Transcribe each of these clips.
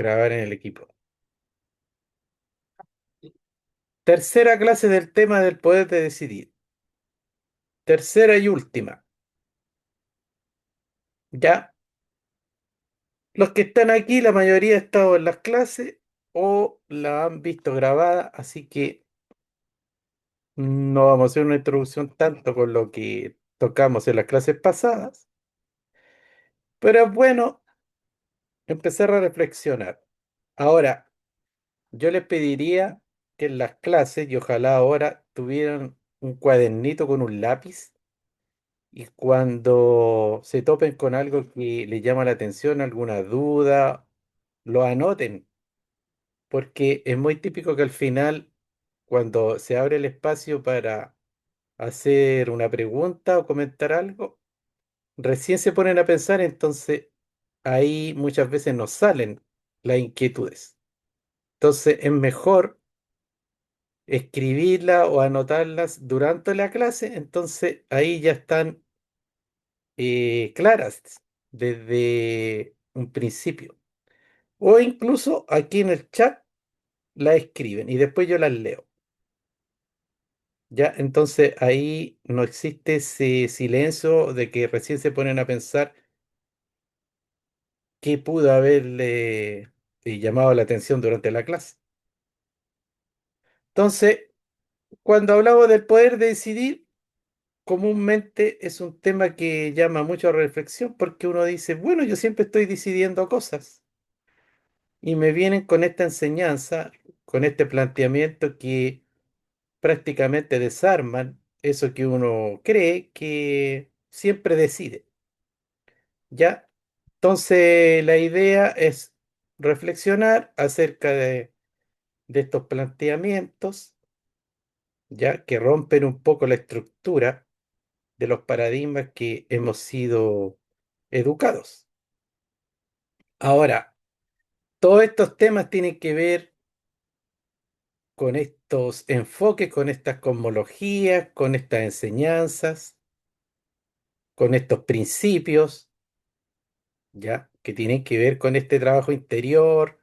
Grabar en el equipo. Tercera clase del tema del poder de decidir. Tercera y última. Ya, los que están aquí, la mayoría ha estado en las clases o la han visto grabada, así que no vamos a hacer una introducción tanto con lo que tocamos en las clases pasadas, pero es bueno empezar a reflexionar. Ahora, yo les pediría que en las clases, y ojalá ahora tuvieran un cuadernito con un lápiz. Y cuando se topen con algo que les llama la atención, alguna duda, lo anoten, porque es muy típico que al final, cuando se abre el espacio para hacer una pregunta o comentar algo, recién se ponen a pensar, entonces ahí muchas veces nos salen las inquietudes. Entonces es mejor escribirlas o anotarlas durante la clase, entonces ahí ya están claras desde un principio. O incluso aquí en el chat la escriben y después yo las leo. Ya, entonces ahí no existe ese silencio de que recién se ponen a pensar qué pudo haberle llamado la atención durante la clase. Entonces, cuando hablamos del poder de decidir, comúnmente es un tema que llama mucho a reflexión porque uno dice, bueno, yo siempre estoy decidiendo cosas. Y me vienen con esta enseñanza, con este planteamiento que prácticamente desarman eso que uno cree que siempre decide. ¿Ya? Entonces, la idea es reflexionar acerca de estos planteamientos, ya que rompen un poco la estructura de los paradigmas que hemos sido educados. Ahora, todos estos temas tienen que ver con estos enfoques, con estas cosmologías, con estas enseñanzas, con estos principios, ¿ya? Que tienen que ver con este trabajo interior,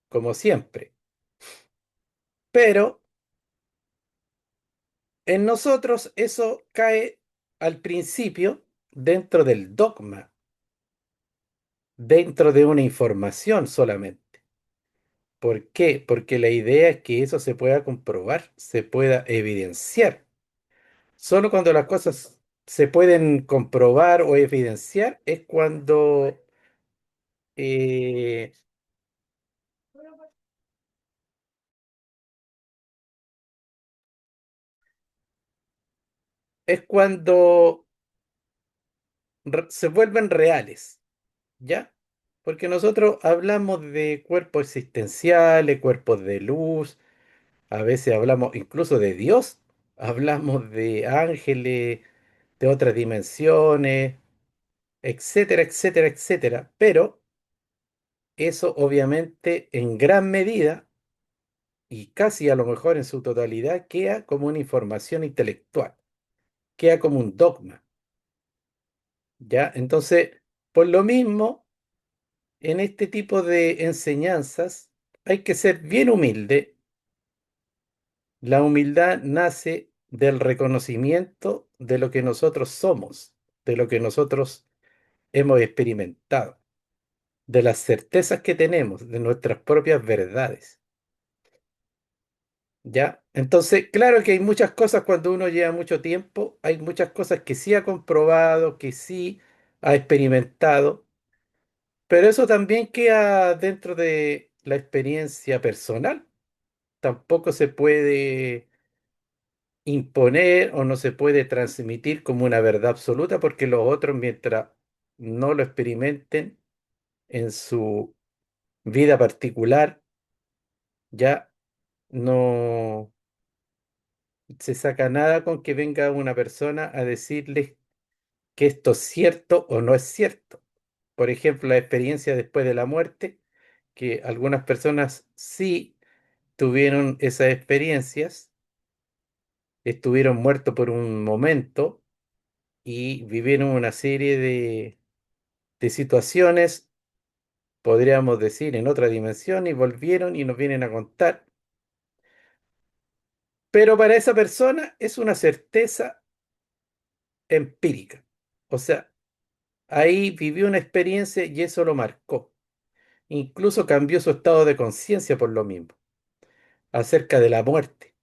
como siempre. Pero en nosotros eso cae al principio dentro del dogma, dentro de una información solamente. ¿Por qué? Porque la idea es que eso se pueda comprobar, se pueda evidenciar. Solo cuando las cosas se pueden comprobar o evidenciar es cuando eh, es cuando se vuelven reales, ¿ya? Porque nosotros hablamos de cuerpos existenciales, cuerpos de luz, a veces hablamos incluso de Dios, hablamos de ángeles, de otras dimensiones, etcétera, etcétera, etcétera. Pero eso obviamente en gran medida y casi a lo mejor en su totalidad queda como una información intelectual, queda como un dogma, ¿ya? Entonces, por lo mismo, en este tipo de enseñanzas hay que ser bien humilde. La humildad nace del reconocimiento de lo que nosotros somos, de lo que nosotros hemos experimentado, de las certezas que tenemos, de nuestras propias verdades. ¿Ya? Entonces, claro que hay muchas cosas cuando uno lleva mucho tiempo, hay muchas cosas que sí ha comprobado, que sí ha experimentado, pero eso también queda dentro de la experiencia personal. Tampoco se puede imponer o no se puede transmitir como una verdad absoluta porque los otros, mientras no lo experimenten en su vida particular, ya no se saca nada con que venga una persona a decirles que esto es cierto o no es cierto. Por ejemplo, la experiencia después de la muerte, que algunas personas sí tuvieron esas experiencias, estuvieron muertos por un momento y vivieron una serie de situaciones podríamos decir, en otra dimensión y volvieron y nos vienen a contar. Pero para esa persona es una certeza empírica. O sea, ahí vivió una experiencia y eso lo marcó. Incluso cambió su estado de conciencia por lo mismo, acerca de la muerte.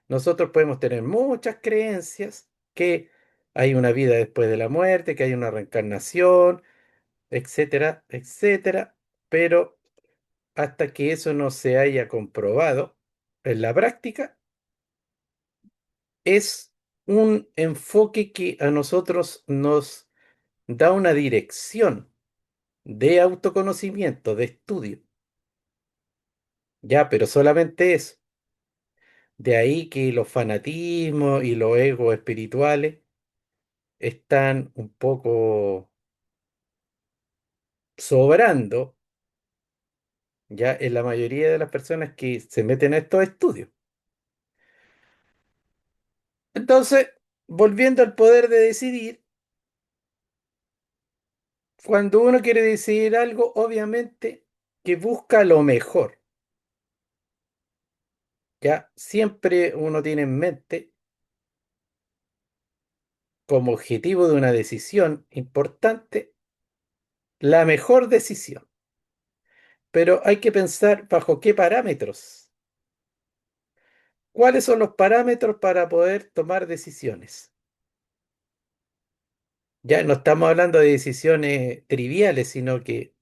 Nosotros podemos tener muchas creencias que hay una vida después de la muerte, que hay una reencarnación, etcétera, etcétera, pero hasta que eso no se haya comprobado en la práctica, es un enfoque que a nosotros nos da una dirección de autoconocimiento, de estudio. Ya, pero solamente eso. De ahí que los fanatismos y los egos espirituales están un poco sobrando ya en la mayoría de las personas que se meten a estos estudios. Entonces, volviendo al poder de decidir, cuando uno quiere decidir algo, obviamente que busca lo mejor. Ya siempre uno tiene en mente como objetivo de una decisión importante la mejor decisión. Pero hay que pensar bajo qué parámetros. ¿Cuáles son los parámetros para poder tomar decisiones? Ya no estamos hablando de decisiones triviales, sino que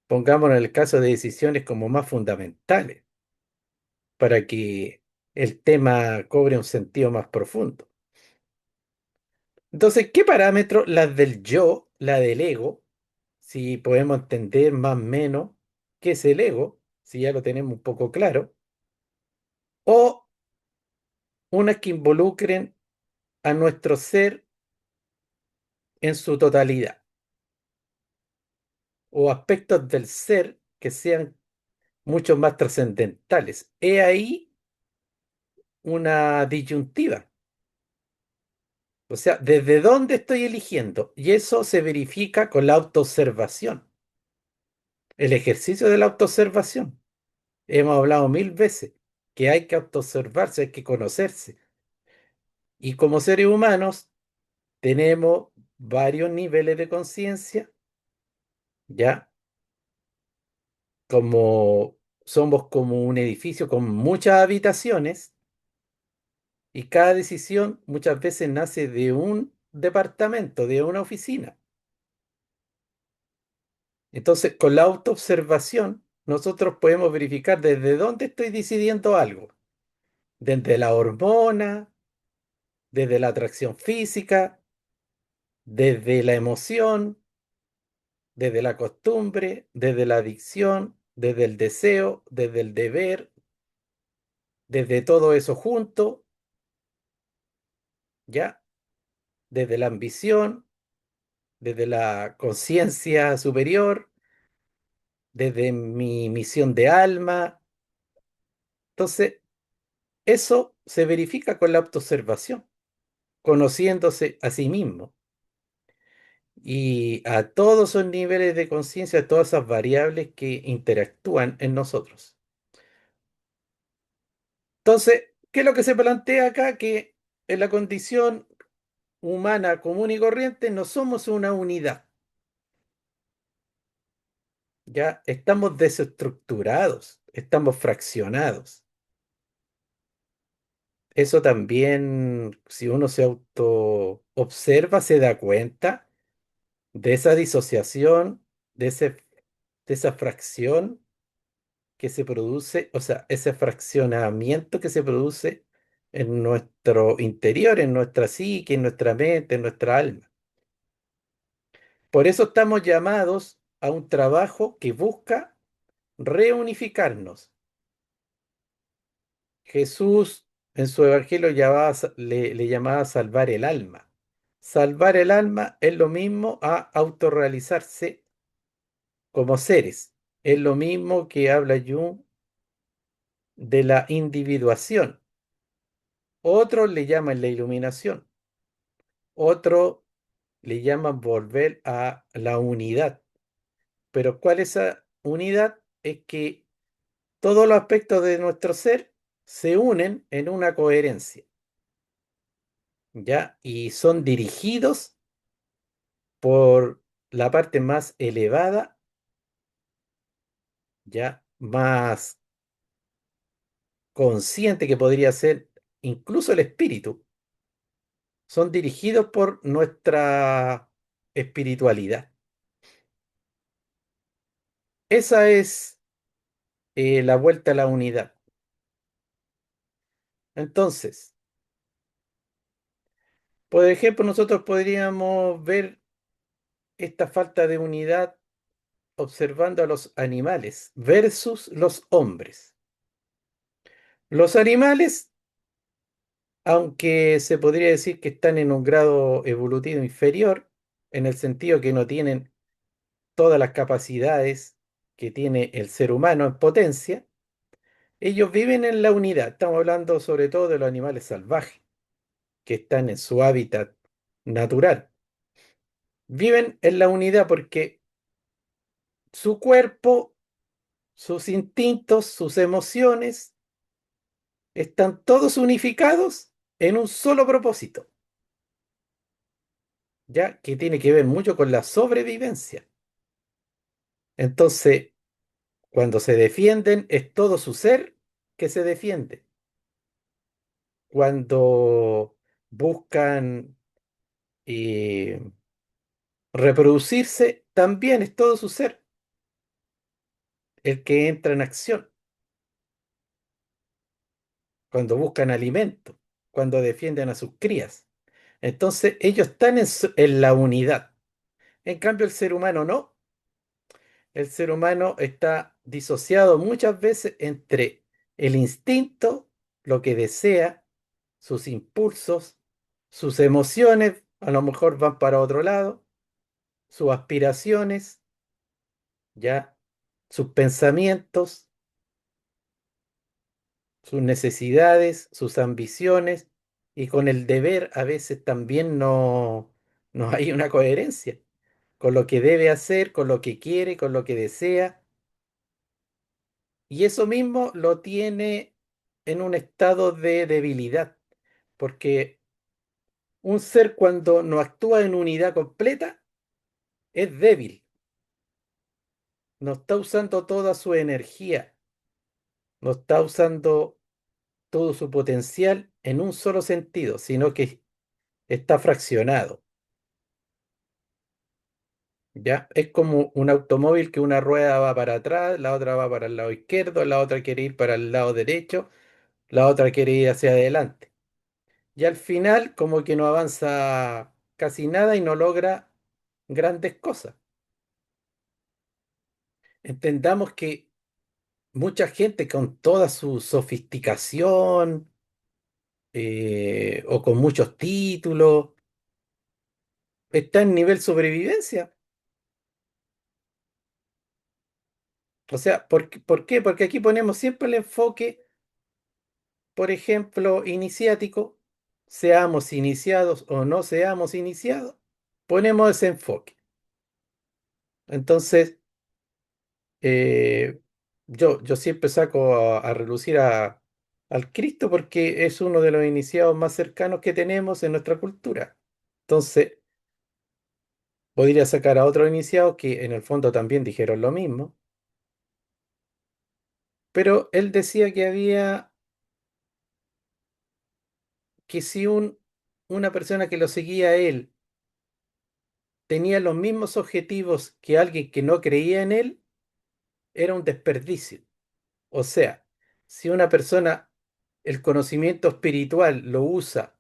pongámonos en el caso de decisiones como más fundamentales para que el tema cobre un sentido más profundo. Entonces, ¿qué parámetros? Las del yo, la del ego, si podemos entender más o menos qué es el ego, si ya lo tenemos un poco claro, o unas que involucren a nuestro ser en su totalidad, o aspectos del ser que sean mucho más trascendentales. He ahí una disyuntiva. O sea, ¿desde dónde estoy eligiendo? Y eso se verifica con la autoobservación, el ejercicio de la autoobservación. Hemos hablado mil veces que hay que autoobservarse, hay que conocerse. Y como seres humanos tenemos varios niveles de conciencia, ¿ya? Como somos como un edificio con muchas habitaciones y cada decisión muchas veces nace de un departamento, de una oficina. Entonces, con la autoobservación, nosotros podemos verificar desde dónde estoy decidiendo algo. Desde la hormona, desde la atracción física, desde la emoción, desde la costumbre, desde la adicción, desde el deseo, desde el deber, desde todo eso junto, ¿ya? Desde la ambición, desde la conciencia superior, desde mi misión de alma. Entonces, eso se verifica con la autoobservación, conociéndose a sí mismo y a todos esos niveles de conciencia, todas esas variables que interactúan en nosotros. Entonces, ¿qué es lo que se plantea acá? Que en la condición humana común y corriente no somos una unidad, ya estamos desestructurados, estamos fraccionados. Eso también, si uno se auto observa, se da cuenta de esa disociación, de ese, de esa fracción que se produce, o sea, ese fraccionamiento que se produce en nuestro interior, en nuestra psique, en nuestra mente, en nuestra alma. Por eso estamos llamados a un trabajo que busca reunificarnos. Jesús en su evangelio le llamaba salvar el alma. Salvar el alma es lo mismo a autorrealizarse como seres. Es lo mismo que habla Jung de la individuación. Otros le llaman la iluminación. Otros le llaman volver a la unidad. Pero ¿cuál es esa unidad? Es que todos los aspectos de nuestro ser se unen en una coherencia, ¿ya? Y son dirigidos por la parte más elevada, ¿ya? Más consciente que podría ser incluso el espíritu. Son dirigidos por nuestra espiritualidad. Esa es la vuelta a la unidad. Entonces, por ejemplo, nosotros podríamos ver esta falta de unidad observando a los animales versus los hombres. Los animales, aunque se podría decir que están en un grado evolutivo inferior, en el sentido que no tienen todas las capacidades que tiene el ser humano en potencia, ellos viven en la unidad. Estamos hablando sobre todo de los animales salvajes, que están en su hábitat natural. Viven en la unidad porque su cuerpo, sus instintos, sus emociones, están todos unificados en un solo propósito, ya que tiene que ver mucho con la sobrevivencia. Entonces, cuando se defienden, es todo su ser que se defiende. Cuando buscan eh, reproducirse, también es todo su ser el que entra en acción. Cuando buscan alimento, cuando defienden a sus crías. Entonces, ellos están en la unidad. En cambio, el ser humano no. El ser humano está disociado muchas veces entre el instinto, lo que desea, sus impulsos, sus emociones, a lo mejor van para otro lado, sus aspiraciones, ya, sus pensamientos, sus necesidades, sus ambiciones, y con el deber a veces también no hay una coherencia con lo que debe hacer, con lo que quiere, con lo que desea. Y eso mismo lo tiene en un estado de debilidad, porque un ser cuando no actúa en unidad completa es débil, no está usando toda su energía, no está usando todo su potencial en un solo sentido, sino que está fraccionado. ¿Ya? Es como un automóvil que una rueda va para atrás, la otra va para el lado izquierdo, la otra quiere ir para el lado derecho, la otra quiere ir hacia adelante. Y al final como que no avanza casi nada y no logra grandes cosas. Entendamos que mucha gente con toda su sofisticación o con muchos títulos está en nivel sobrevivencia. O sea, ¿por qué? Porque aquí ponemos siempre el enfoque, por ejemplo, iniciático, seamos iniciados o no seamos iniciados, ponemos ese enfoque. Entonces, Eh, yo siempre saco a relucir al Cristo porque es uno de los iniciados más cercanos que tenemos en nuestra cultura. Entonces, podría sacar a otros iniciados que en el fondo también dijeron lo mismo, pero él decía que había que si una persona que lo seguía a él tenía los mismos objetivos que alguien que no creía en él, era un desperdicio. O sea, si una persona el conocimiento espiritual lo usa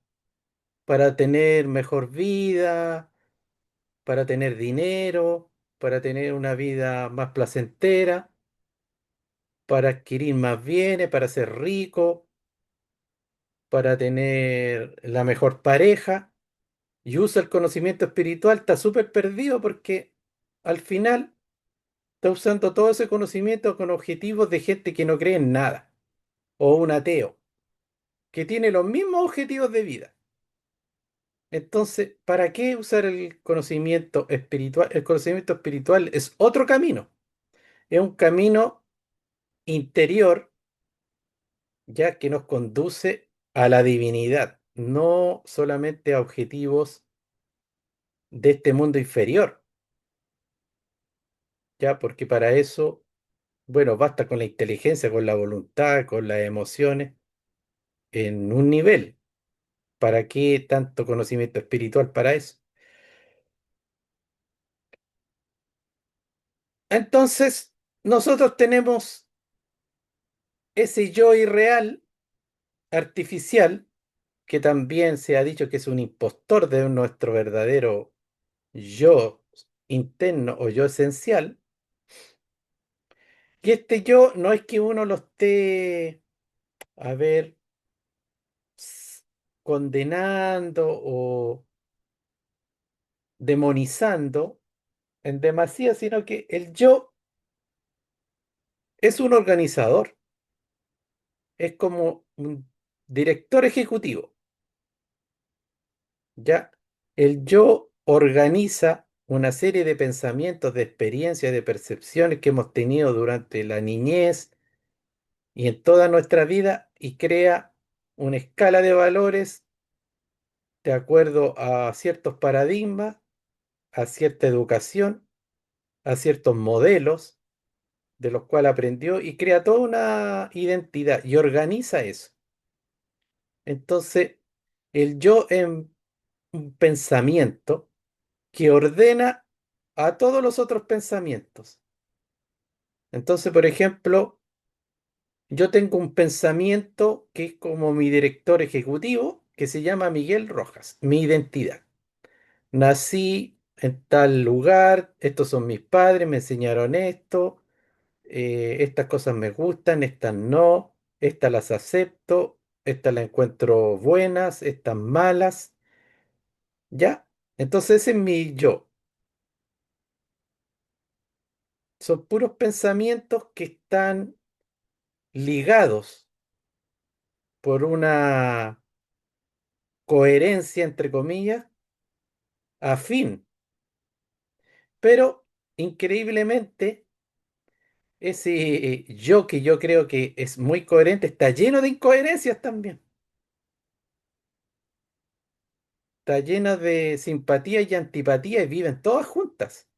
para tener mejor vida, para tener dinero, para tener una vida más placentera, para adquirir más bienes, para ser rico, para tener la mejor pareja, y usa el conocimiento espiritual, está súper perdido porque al final está usando todo ese conocimiento con objetivos de gente que no cree en nada, o un ateo, que tiene los mismos objetivos de vida. Entonces, ¿para qué usar el conocimiento espiritual? El conocimiento espiritual es otro camino, es un camino interior, ya que nos conduce a la divinidad, no solamente a objetivos de este mundo inferior, ya, porque para eso, bueno, basta con la inteligencia, con la voluntad, con las emociones, en un nivel. ¿Para qué tanto conocimiento espiritual para eso? Entonces, nosotros tenemos ese yo irreal, artificial, que también se ha dicho que es un impostor de nuestro verdadero yo interno o yo esencial. Y este yo no es que uno lo esté, a ver, condenando o demonizando en demasía, sino que el yo es un organizador, es como un director ejecutivo, ¿ya? El yo organiza una serie de pensamientos, de experiencias, de percepciones que hemos tenido durante la niñez y en toda nuestra vida y crea una escala de valores de acuerdo a ciertos paradigmas, a cierta educación, a ciertos modelos de los cuales aprendió y crea toda una identidad y organiza eso. Entonces, el yo es un pensamiento que ordena a todos los otros pensamientos. Entonces, por ejemplo, yo tengo un pensamiento que es como mi director ejecutivo, que se llama Miguel Rojas, mi identidad. Nací en tal lugar, estos son mis padres, me enseñaron esto, estas cosas me gustan, estas no, estas las acepto, estas las encuentro buenas, estas malas, ¿ya? Entonces ese es mi yo. Son puros pensamientos que están ligados por una coherencia, entre comillas, afín, pero increíblemente ese yo que yo creo que es muy coherente está lleno de incoherencias también. Está lleno de simpatía y antipatía y viven todas juntas.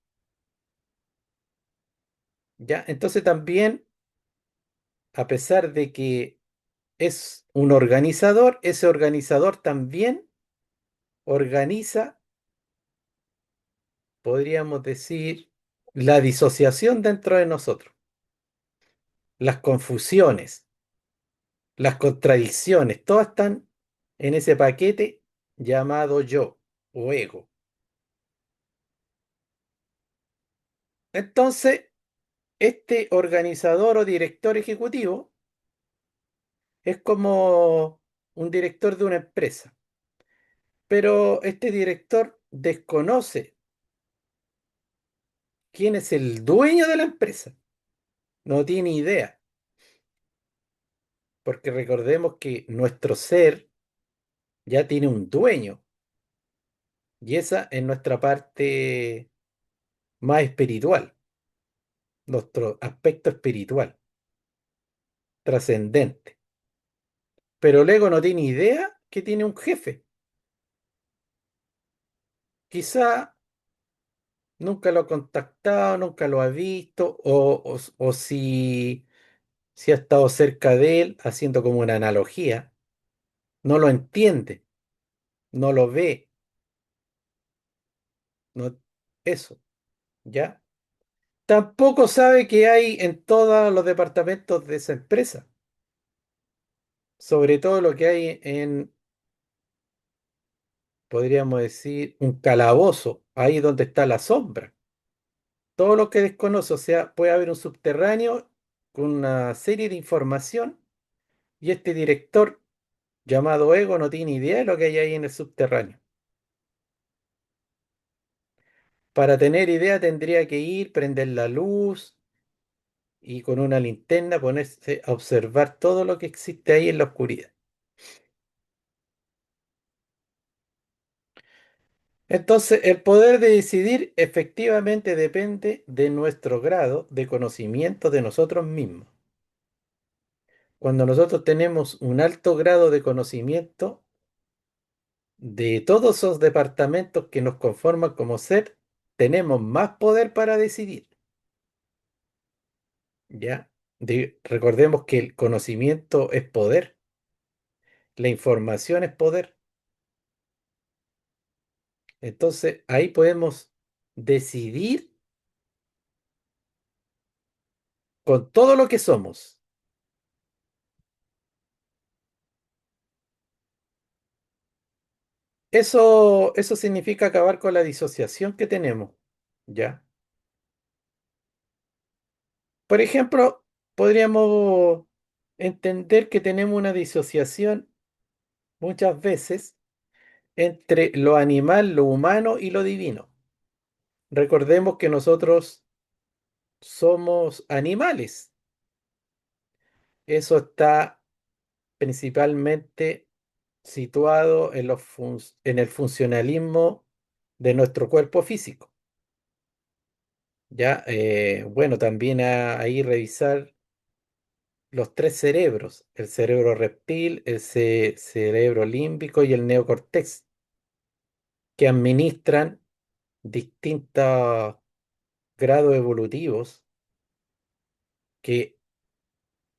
¿Ya? Entonces también, a pesar de que es un organizador, ese organizador también organiza, podríamos decir, la disociación dentro de nosotros, las confusiones, las contradicciones, todas están en ese paquete llamado yo o ego. Entonces, este organizador o director ejecutivo es como un director de una empresa, pero este director desconoce quién es el dueño de la empresa. No tiene idea, porque recordemos que nuestro ser ya tiene un dueño y esa es nuestra parte más espiritual, nuestro aspecto espiritual, trascendente. Pero el ego no tiene idea que tiene un jefe. Quizá nunca lo ha contactado, nunca lo ha visto, o si ha estado cerca de él, haciendo como una analogía, no lo entiende, no lo ve, no, eso, ¿ya? Tampoco sabe que hay en todos los departamentos de esa empresa, sobre todo lo que hay en, podríamos decir, un calabozo, ahí donde está la sombra. Todo lo que desconoce, o sea, puede haber un subterráneo con una serie de información y este director llamado ego no tiene idea de lo que hay ahí en el subterráneo. Para tener idea tendría que ir, prender la luz y con una linterna ponerse a observar todo lo que existe ahí en la oscuridad. Entonces, el poder de decidir efectivamente depende de nuestro grado de conocimiento de nosotros mismos. Cuando nosotros tenemos un alto grado de conocimiento de todos esos departamentos que nos conforman como ser, tenemos más poder para decidir, ¿ya? Recordemos que el conocimiento es poder, la información es poder. Entonces, ahí podemos decidir con todo lo que somos. Eso significa acabar con la disociación que tenemos, ¿ya? Por ejemplo, podríamos entender que tenemos una disociación muchas veces entre lo animal, lo humano y lo divino. Recordemos que nosotros somos animales. Eso está principalmente situado en en el funcionalismo de nuestro cuerpo físico. Ya, bueno, también ahí revisar los tres cerebros, el cerebro reptil, el cerebro límbico y el neocortex, que administran distintos grados evolutivos que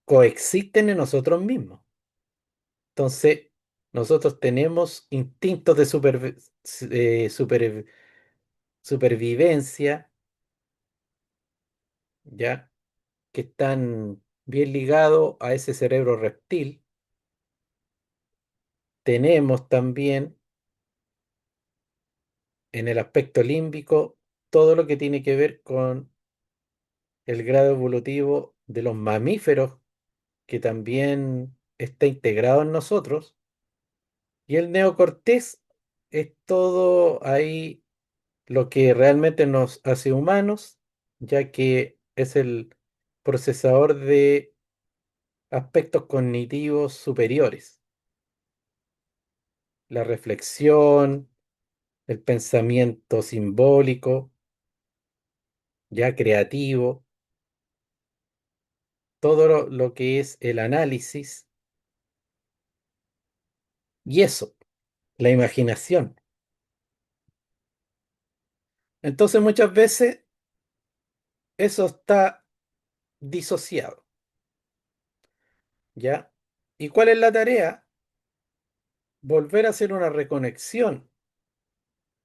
coexisten en nosotros mismos. Entonces, nosotros tenemos instintos de supervivencia, ¿ya? Que están bien ligados a ese cerebro reptil. Tenemos también en el aspecto límbico todo lo que tiene que ver con el grado evolutivo de los mamíferos, que también está integrado en nosotros. Y el neocortés es todo ahí lo que realmente nos hace humanos, ya que es el procesador de aspectos cognitivos superiores, la reflexión, el pensamiento simbólico, ya creativo, todo lo que es el análisis y eso, la imaginación. Entonces muchas veces eso está disociado, ¿ya? ¿Y cuál es la tarea? Volver a hacer una reconexión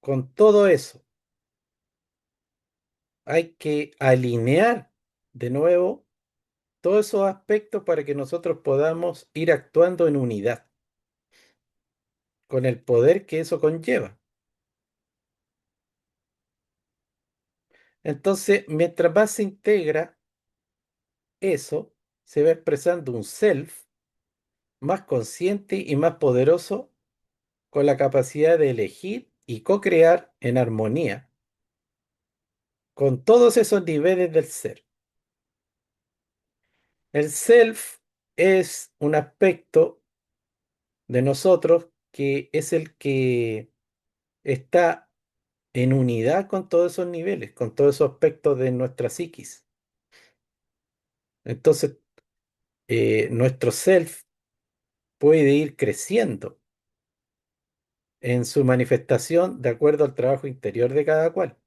con todo eso. Hay que alinear de nuevo todos esos aspectos para que nosotros podamos ir actuando en unidad, con el poder que eso conlleva. Entonces, mientras más se integra eso, se va expresando un self más consciente y más poderoso, con la capacidad de elegir y co-crear en armonía con todos esos niveles del ser. El self es un aspecto de nosotros que es el que está en unidad con todos esos niveles, con todos esos aspectos de nuestra psiquis. Entonces, nuestro self puede ir creciendo en su manifestación de acuerdo al trabajo interior de cada cual.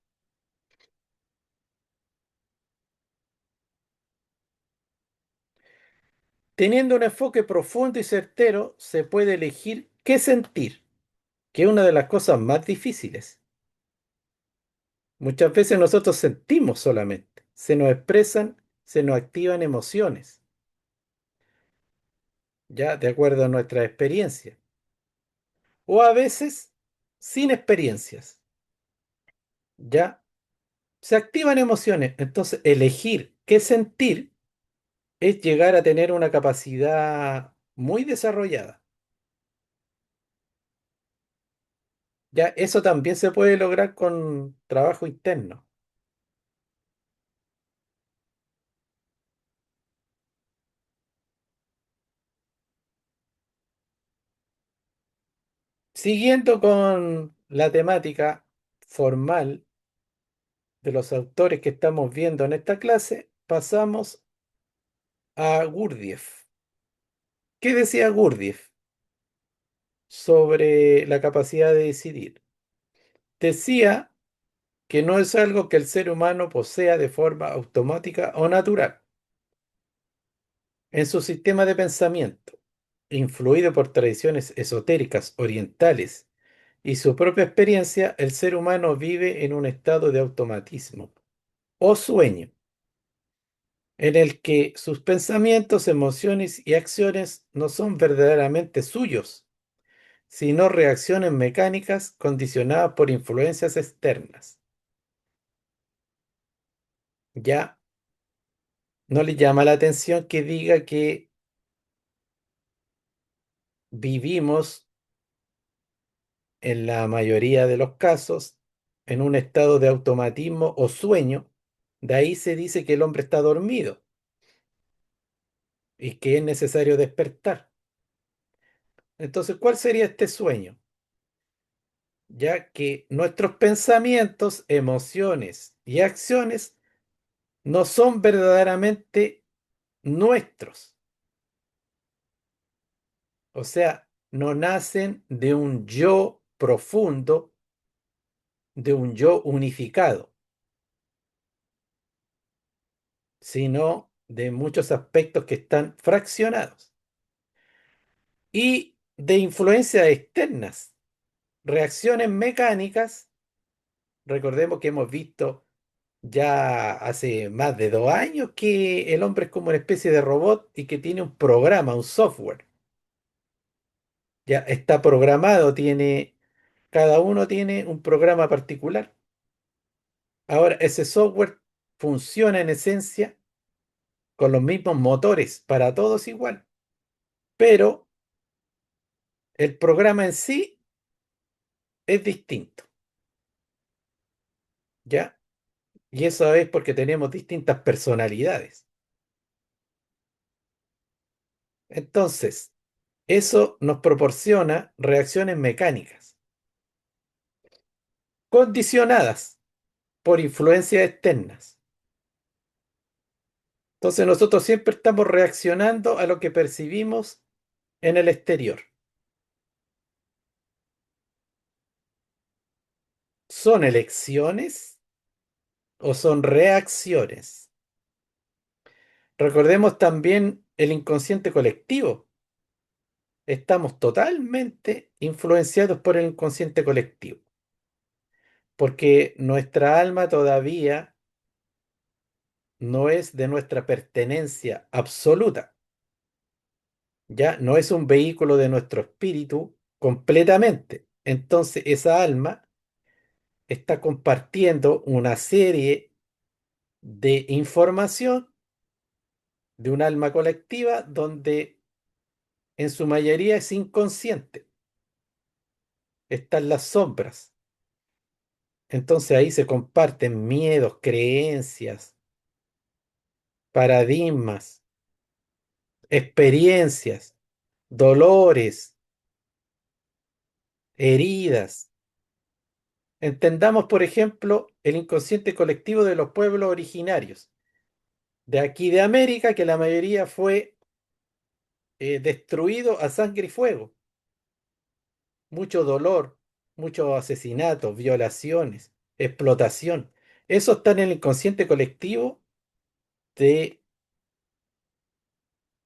Teniendo un enfoque profundo y certero, se puede elegir qué sentir, que es una de las cosas más difíciles. Muchas veces nosotros sentimos solamente, se nos expresan, se nos activan emociones, ya de acuerdo a nuestra experiencia, o a veces sin experiencias, ya se activan emociones. Entonces, elegir qué sentir es llegar a tener una capacidad muy desarrollada. Ya eso también se puede lograr con trabajo interno. Siguiendo con la temática, formal de los autores que estamos viendo en esta clase, pasamos a Gurdjieff. ¿Qué decía Gurdjieff sobre la capacidad de decidir? Decía que no es algo que el ser humano posea de forma automática o natural. En su sistema de pensamiento, influido por tradiciones esotéricas orientales y su propia experiencia, el ser humano vive en un estado de automatismo o sueño, en el que sus pensamientos, emociones y acciones no son verdaderamente suyos, sino reacciones mecánicas condicionadas por influencias externas. Ya no le llama la atención que diga que vivimos en la mayoría de los casos en un estado de automatismo o sueño. De ahí se dice que el hombre está dormido y que es necesario despertar. Entonces, ¿cuál sería este sueño? Ya que nuestros pensamientos, emociones y acciones no son verdaderamente nuestros. O sea, no nacen de un yo profundo, de un yo unificado, sino de muchos aspectos que están fraccionados y de influencias externas, reacciones mecánicas. Recordemos que hemos visto ya hace más de 2 años que el hombre es como una especie de robot y que tiene un programa, un software. Ya está programado, cada uno tiene un programa particular. Ahora, ese software funciona en esencia con los mismos motores para todos igual, pero el programa en sí es distinto, ¿ya? Y eso es porque tenemos distintas personalidades. Entonces, eso nos proporciona reacciones mecánicas, condicionadas por influencias externas. Entonces, nosotros siempre estamos reaccionando a lo que percibimos en el exterior. ¿Son elecciones o son reacciones? Recordemos también el inconsciente colectivo. Estamos totalmente influenciados por el inconsciente colectivo, porque nuestra alma todavía no es de nuestra pertenencia absoluta, ya no es un vehículo de nuestro espíritu completamente. Entonces esa alma está compartiendo una serie de información de un alma colectiva donde en su mayoría es inconsciente, están las sombras. Entonces ahí se comparten miedos, creencias, paradigmas, experiencias, dolores, heridas. Entendamos, por ejemplo, el inconsciente colectivo de los pueblos originarios de aquí de América, que la mayoría fue destruido a sangre y fuego. Mucho dolor, muchos asesinatos, violaciones, explotación. Eso está en el inconsciente colectivo de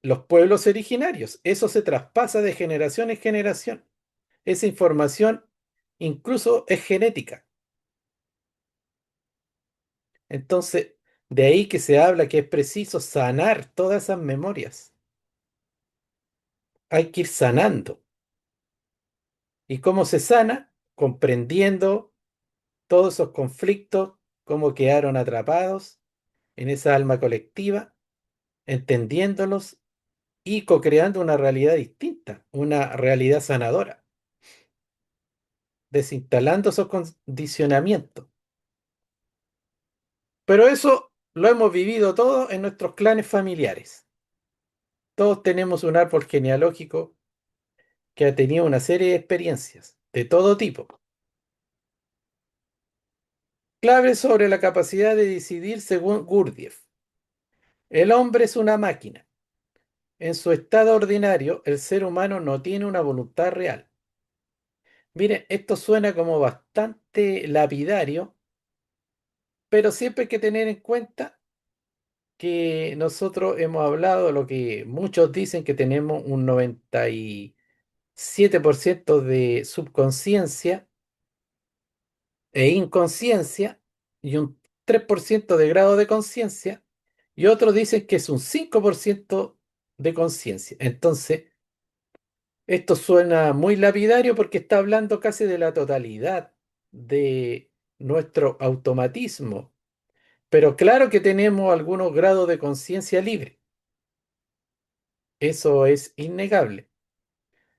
los pueblos originarios. Eso se traspasa de generación en generación. Esa información incluso es genética. Entonces, de ahí que se habla que es preciso sanar todas esas memorias. Hay que ir sanando. ¿Y cómo se sana? Comprendiendo todos esos conflictos, cómo quedaron atrapados en esa alma colectiva, entendiéndolos y co-creando una realidad distinta, una realidad sanadora, desinstalando esos condicionamientos. Pero eso lo hemos vivido todos en nuestros clanes familiares. Todos tenemos un árbol genealógico que ha tenido una serie de experiencias de todo tipo. Clave sobre la capacidad de decidir según Gurdjieff. El hombre es una máquina. En su estado ordinario, el ser humano no tiene una voluntad real. Miren, esto suena como bastante lapidario, pero siempre hay que tener en cuenta que nosotros hemos hablado de lo que muchos dicen que tenemos un 97% de subconsciencia e inconsciencia y un 3% de grado de conciencia, y otros dicen que es un 5% de conciencia. Entonces, esto suena muy lapidario porque está hablando casi de la totalidad de nuestro automatismo, pero claro que tenemos algunos grados de conciencia libre, eso es innegable.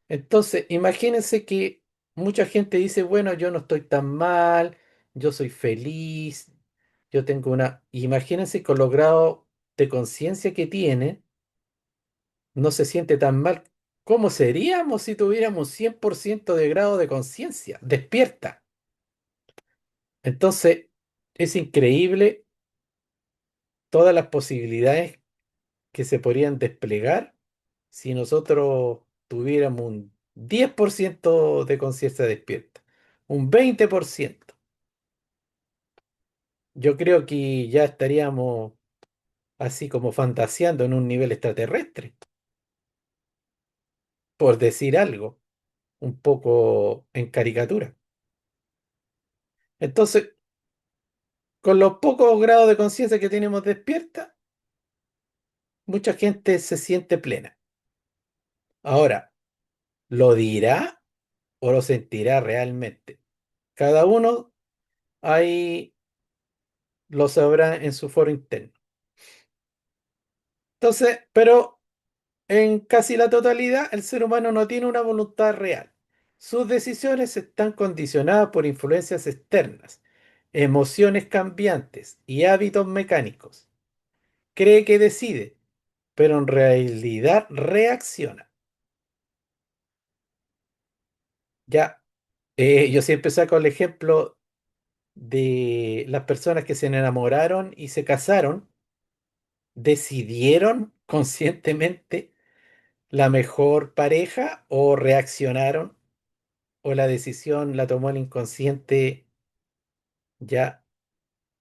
Entonces, imagínense que mucha gente dice, bueno, yo no estoy tan mal, yo soy feliz, yo tengo una... Imagínense con los grados de conciencia que tiene, no se siente tan mal. ¿Cómo seríamos si tuviéramos 100% de grado de conciencia despierta? Entonces, es increíble todas las posibilidades que se podrían desplegar si nosotros tuviéramos un 10% de conciencia despierta, un 20%. Yo creo que ya estaríamos así como fantaseando en un nivel extraterrestre, por decir algo, un poco en caricatura. Entonces, con los pocos grados de conciencia que tenemos despierta, mucha gente se siente plena. Ahora, ¿lo dirá o lo sentirá realmente? Cada uno ahí lo sabrá en su foro interno. Entonces, pero en casi la totalidad, el ser humano no tiene una voluntad real. Sus decisiones están condicionadas por influencias externas, emociones cambiantes y hábitos mecánicos. Cree que decide, pero en realidad reacciona. Ya, yo siempre saco el ejemplo de las personas que se enamoraron y se casaron, decidieron conscientemente la mejor pareja o reaccionaron o la decisión la tomó el inconsciente ya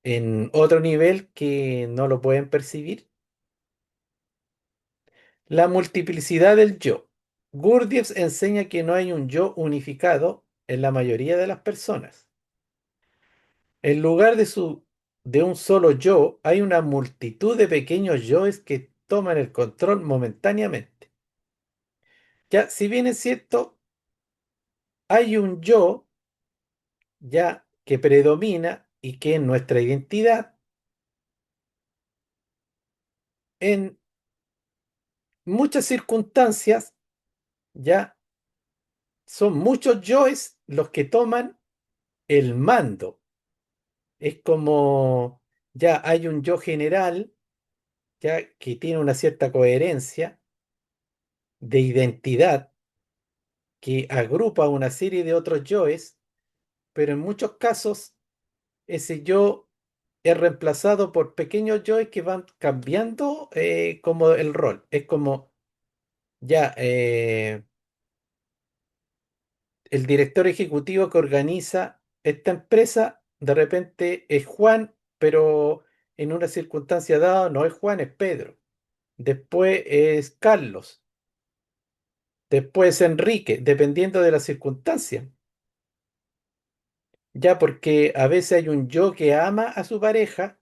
en otro nivel que no lo pueden percibir. La multiplicidad del yo. Gurdjieff enseña que no hay un yo unificado en la mayoría de las personas. En lugar de un solo yo, hay una multitud de pequeños yoes que toman el control momentáneamente. Ya, si bien es cierto, hay un yo ya que predomina y que es nuestra identidad, en muchas circunstancias ya son muchos yoes los que toman el mando. Es como ya hay un yo general ya que tiene una cierta coherencia de identidad que agrupa una serie de otros yoes, pero en muchos casos ese yo es reemplazado por pequeños yoes que van cambiando como el rol. Es como ya el director ejecutivo que organiza esta empresa de repente es Juan, pero en una circunstancia dada no es Juan, es Pedro. Después es Carlos, después Enrique, dependiendo de la circunstancia. Ya porque a veces hay un yo que ama a su pareja,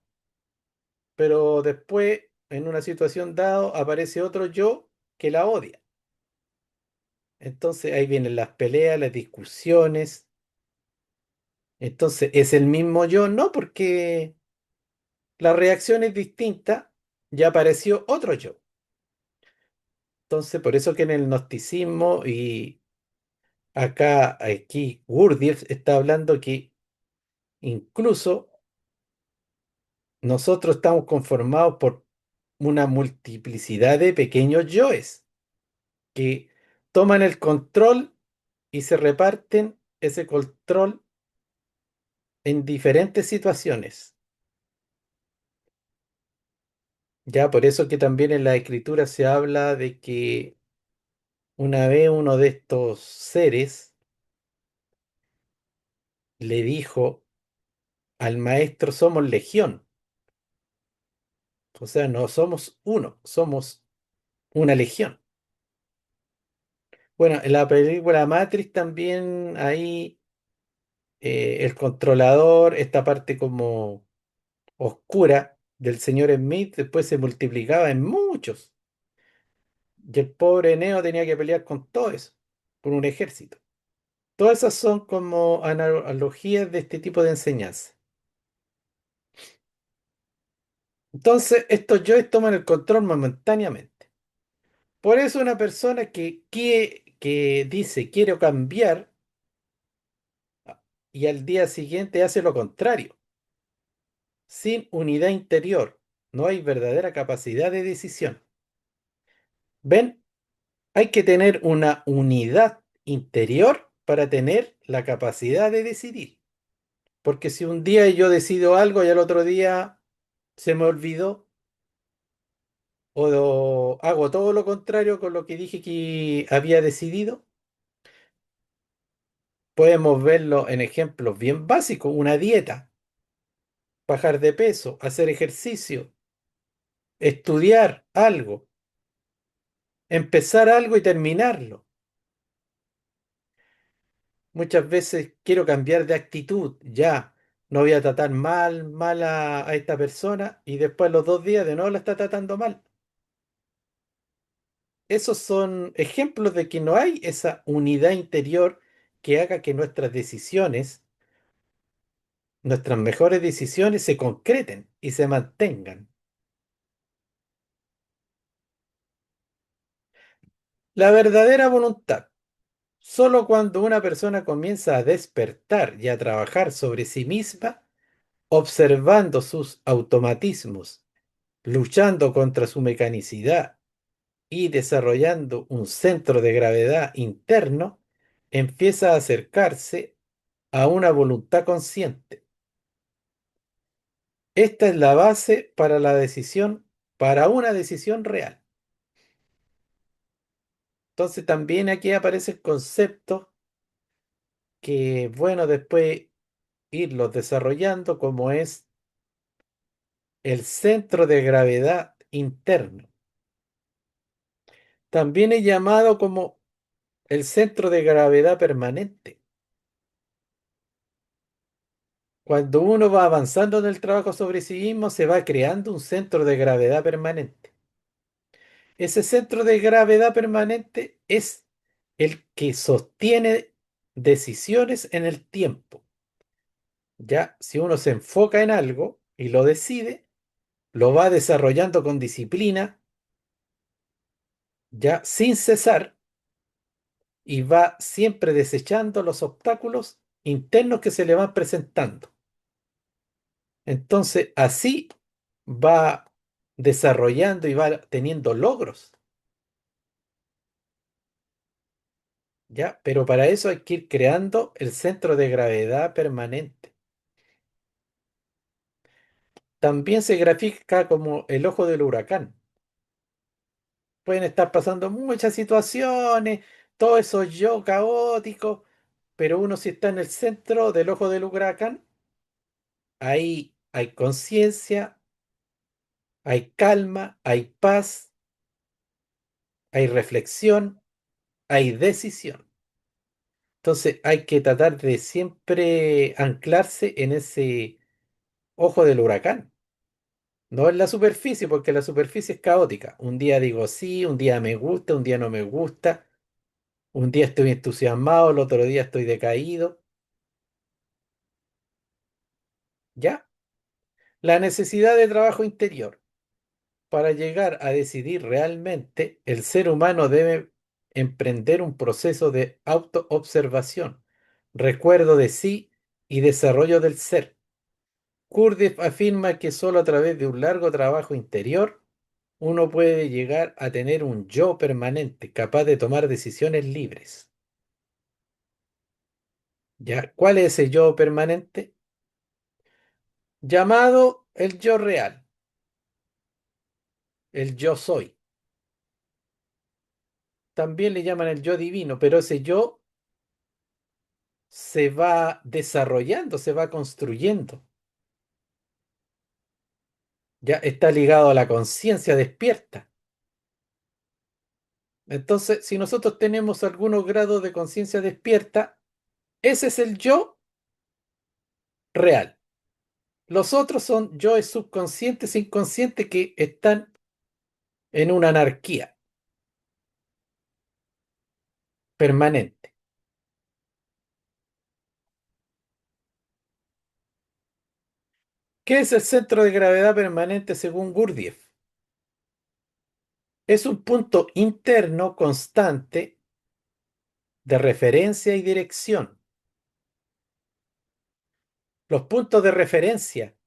pero después en una situación dada aparece otro yo que la odia. Entonces ahí vienen las peleas, las discusiones. Entonces, ¿es el mismo yo? No, porque la reacción es distinta, ya apareció otro yo. Entonces, por eso que en el gnosticismo y aquí Gurdjieff está hablando que incluso nosotros estamos conformados por una multiplicidad de pequeños yoes que toman el control y se reparten ese control en diferentes situaciones. Ya, por eso que también en la escritura se habla de que una vez uno de estos seres le dijo al maestro, somos legión. O sea, no somos uno, somos una legión. Bueno, en la película Matrix también ahí el controlador, esta parte como oscura del señor Smith, después se multiplicaba en muchos. Y el pobre Neo tenía que pelear con todo eso, por un ejército. Todas esas son como analogías de este tipo de enseñanza. Entonces, estos yoes toman el control momentáneamente. Por eso una persona que dice quiero cambiar y al día siguiente hace lo contrario. Sin unidad interior, no hay verdadera capacidad de decisión. ¿Ven? Hay que tener una unidad interior para tener la capacidad de decidir. Porque si un día yo decido algo y al otro día se me olvidó, hago todo lo contrario con lo que dije que había decidido, podemos verlo en ejemplos bien básicos. Una dieta, bajar de peso, hacer ejercicio, estudiar algo, empezar algo y terminarlo. Muchas veces quiero cambiar de actitud, ya no voy a tratar mal a esta persona y después los 2 días de nuevo la está tratando mal. Esos son ejemplos de que no hay esa unidad interior que haga que nuestras decisiones, nuestras mejores decisiones se concreten y se mantengan. La verdadera voluntad. Solo cuando una persona comienza a despertar y a trabajar sobre sí misma, observando sus automatismos, luchando contra su mecanicidad y desarrollando un centro de gravedad interno, empieza a acercarse a una voluntad consciente. Esta es la base para la decisión, para una decisión real. Entonces también aquí aparece el concepto que, bueno, después irlos desarrollando como es el centro de gravedad interno. También es llamado como el centro de gravedad permanente. Cuando uno va avanzando en el trabajo sobre sí mismo, se va creando un centro de gravedad permanente. Ese centro de gravedad permanente es el que sostiene decisiones en el tiempo. Ya, si uno se enfoca en algo y lo decide, lo va desarrollando con disciplina, ya sin cesar, y va siempre desechando los obstáculos internos que se le van presentando. Entonces, así va desarrollando y va teniendo logros, ¿ya? Pero para eso hay que ir creando el centro de gravedad permanente. También se grafica como el ojo del huracán. Pueden estar pasando muchas situaciones, todo eso yo caótico, pero uno si está en el centro del ojo del huracán, ahí hay conciencia, hay calma, hay paz, hay reflexión, hay decisión. Entonces hay que tratar de siempre anclarse en ese ojo del huracán, no en la superficie, porque la superficie es caótica. Un día digo sí, un día me gusta, un día no me gusta, un día estoy entusiasmado, el otro día estoy decaído. ¿Ya? La necesidad de trabajo interior. Para llegar a decidir realmente, el ser humano debe emprender un proceso de autoobservación, recuerdo de sí y desarrollo del ser. Kurdjieff afirma que solo a través de un largo trabajo interior uno puede llegar a tener un yo permanente, capaz de tomar decisiones libres. ¿Ya? ¿Cuál es ese yo permanente? llamado el yo real, el yo soy. También le llaman el yo divino, pero ese yo se va desarrollando, se va construyendo. Ya está ligado a la conciencia despierta. Entonces, si nosotros tenemos algunos grados de conciencia despierta, ese es el yo real. Los otros son yoes subconscientes e inconscientes que están en una anarquía permanente. ¿Qué es el centro de gravedad permanente según Gurdjieff? Es un punto interno constante de referencia y dirección. Los puntos de referencia,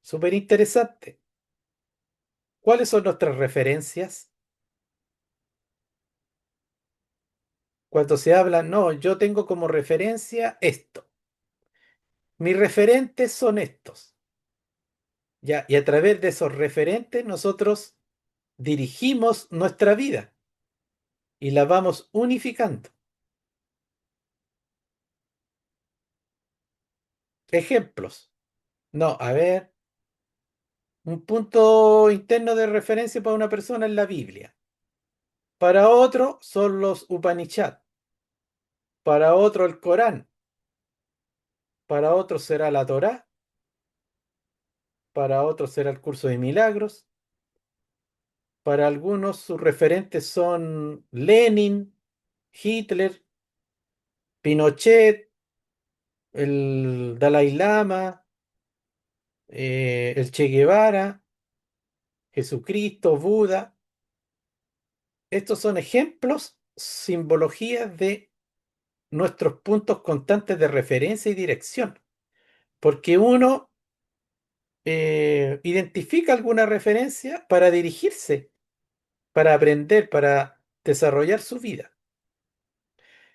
súper interesante. ¿Cuáles son nuestras referencias? Cuando se habla, no, yo tengo como referencia esto. Mis referentes son estos. Ya, y a través de esos referentes nosotros dirigimos nuestra vida y la vamos unificando. Ejemplos. No, a ver, un punto interno de referencia para una persona es la Biblia. Para otro son los Upanishad. Para otro el Corán. Para otro será la Torá. Para otro será el curso de milagros. Para algunos sus referentes son Lenin, Hitler, Pinochet, el Dalai Lama, el Che Guevara, Jesucristo, Buda. Estos son ejemplos, simbologías de nuestros puntos constantes de referencia y dirección, porque uno identifica alguna referencia para dirigirse, para aprender, para desarrollar su vida.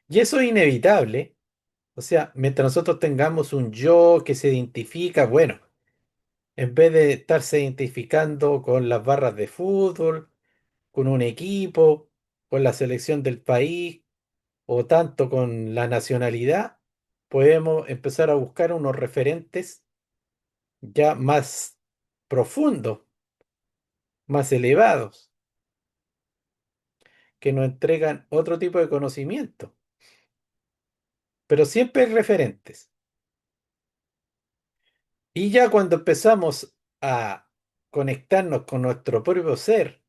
Y eso es inevitable. O sea, mientras nosotros tengamos un yo que se identifica, bueno, en vez de estarse identificando con las barras de fútbol, con un equipo, con la selección del país o tanto con la nacionalidad, podemos empezar a buscar unos referentes ya más profundos, más elevados, que nos entregan otro tipo de conocimiento, pero siempre hay referentes. Y ya cuando empezamos a conectarnos con nuestro propio ser,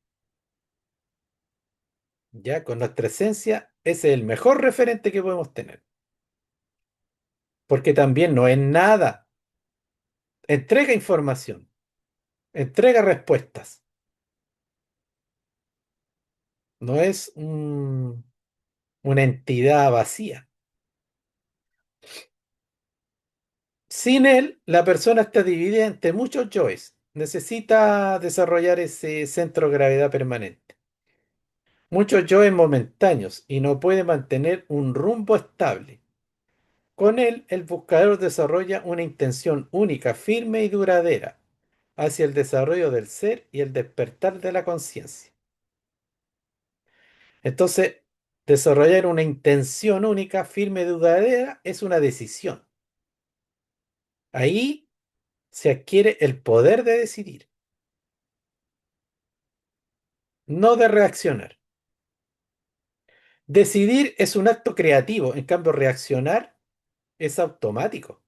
ya con nuestra esencia, ese es el mejor referente que podemos tener, porque también no es nada, entrega información, entrega respuestas, no es una entidad vacía. Sin él, la persona está dividida entre muchos yoes. Necesita desarrollar ese centro de gravedad permanente. Muchos yoes momentáneos y no puede mantener un rumbo estable. Con él, el buscador desarrolla una intención única, firme y duradera hacia el desarrollo del ser y el despertar de la conciencia. Entonces, desarrollar una intención única, firme y duradera es una decisión. Ahí se adquiere el poder de decidir, no de reaccionar. Decidir es un acto creativo, en cambio reaccionar es automático.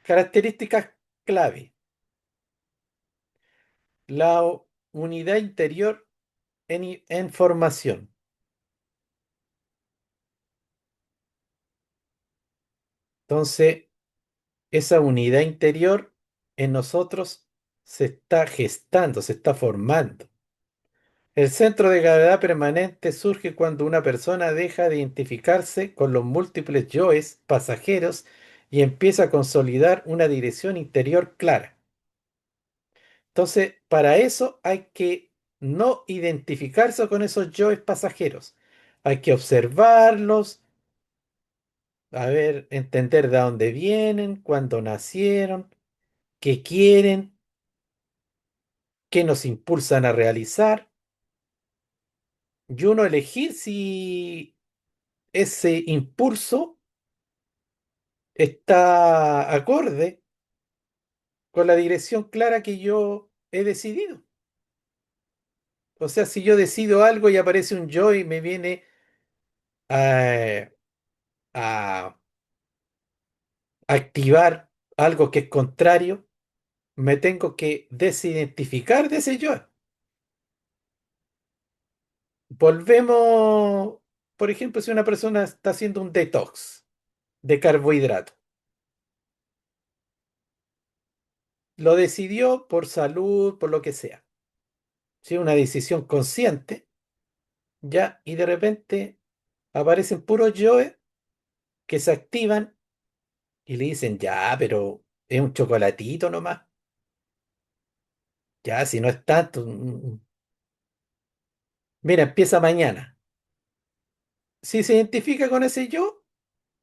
Características clave. La unidad interior en formación. Entonces, esa unidad interior en nosotros se está gestando, se está formando. El centro de gravedad permanente surge cuando una persona deja de identificarse con los múltiples yoes pasajeros y empieza a consolidar una dirección interior clara. Entonces, para eso hay que no identificarse con esos yoes pasajeros. Hay que observarlos, A ver, entender de dónde vienen, cuándo nacieron, qué quieren, qué nos impulsan a realizar, y uno elegir si ese impulso está acorde con la dirección clara que yo he decidido. O sea, si yo decido algo y aparece un yo y me viene a, a activar algo que es contrario, me tengo que desidentificar de ese yo. Volvemos, por ejemplo, si una persona está haciendo un detox de carbohidrato, lo decidió por salud, por lo que sea. Si es una decisión consciente, ya, y de repente aparecen puros yoes que se activan y le dicen, ya, pero es un chocolatito nomás. Ya, si no es tanto. Mira, empieza mañana. Si se identifica con ese yo,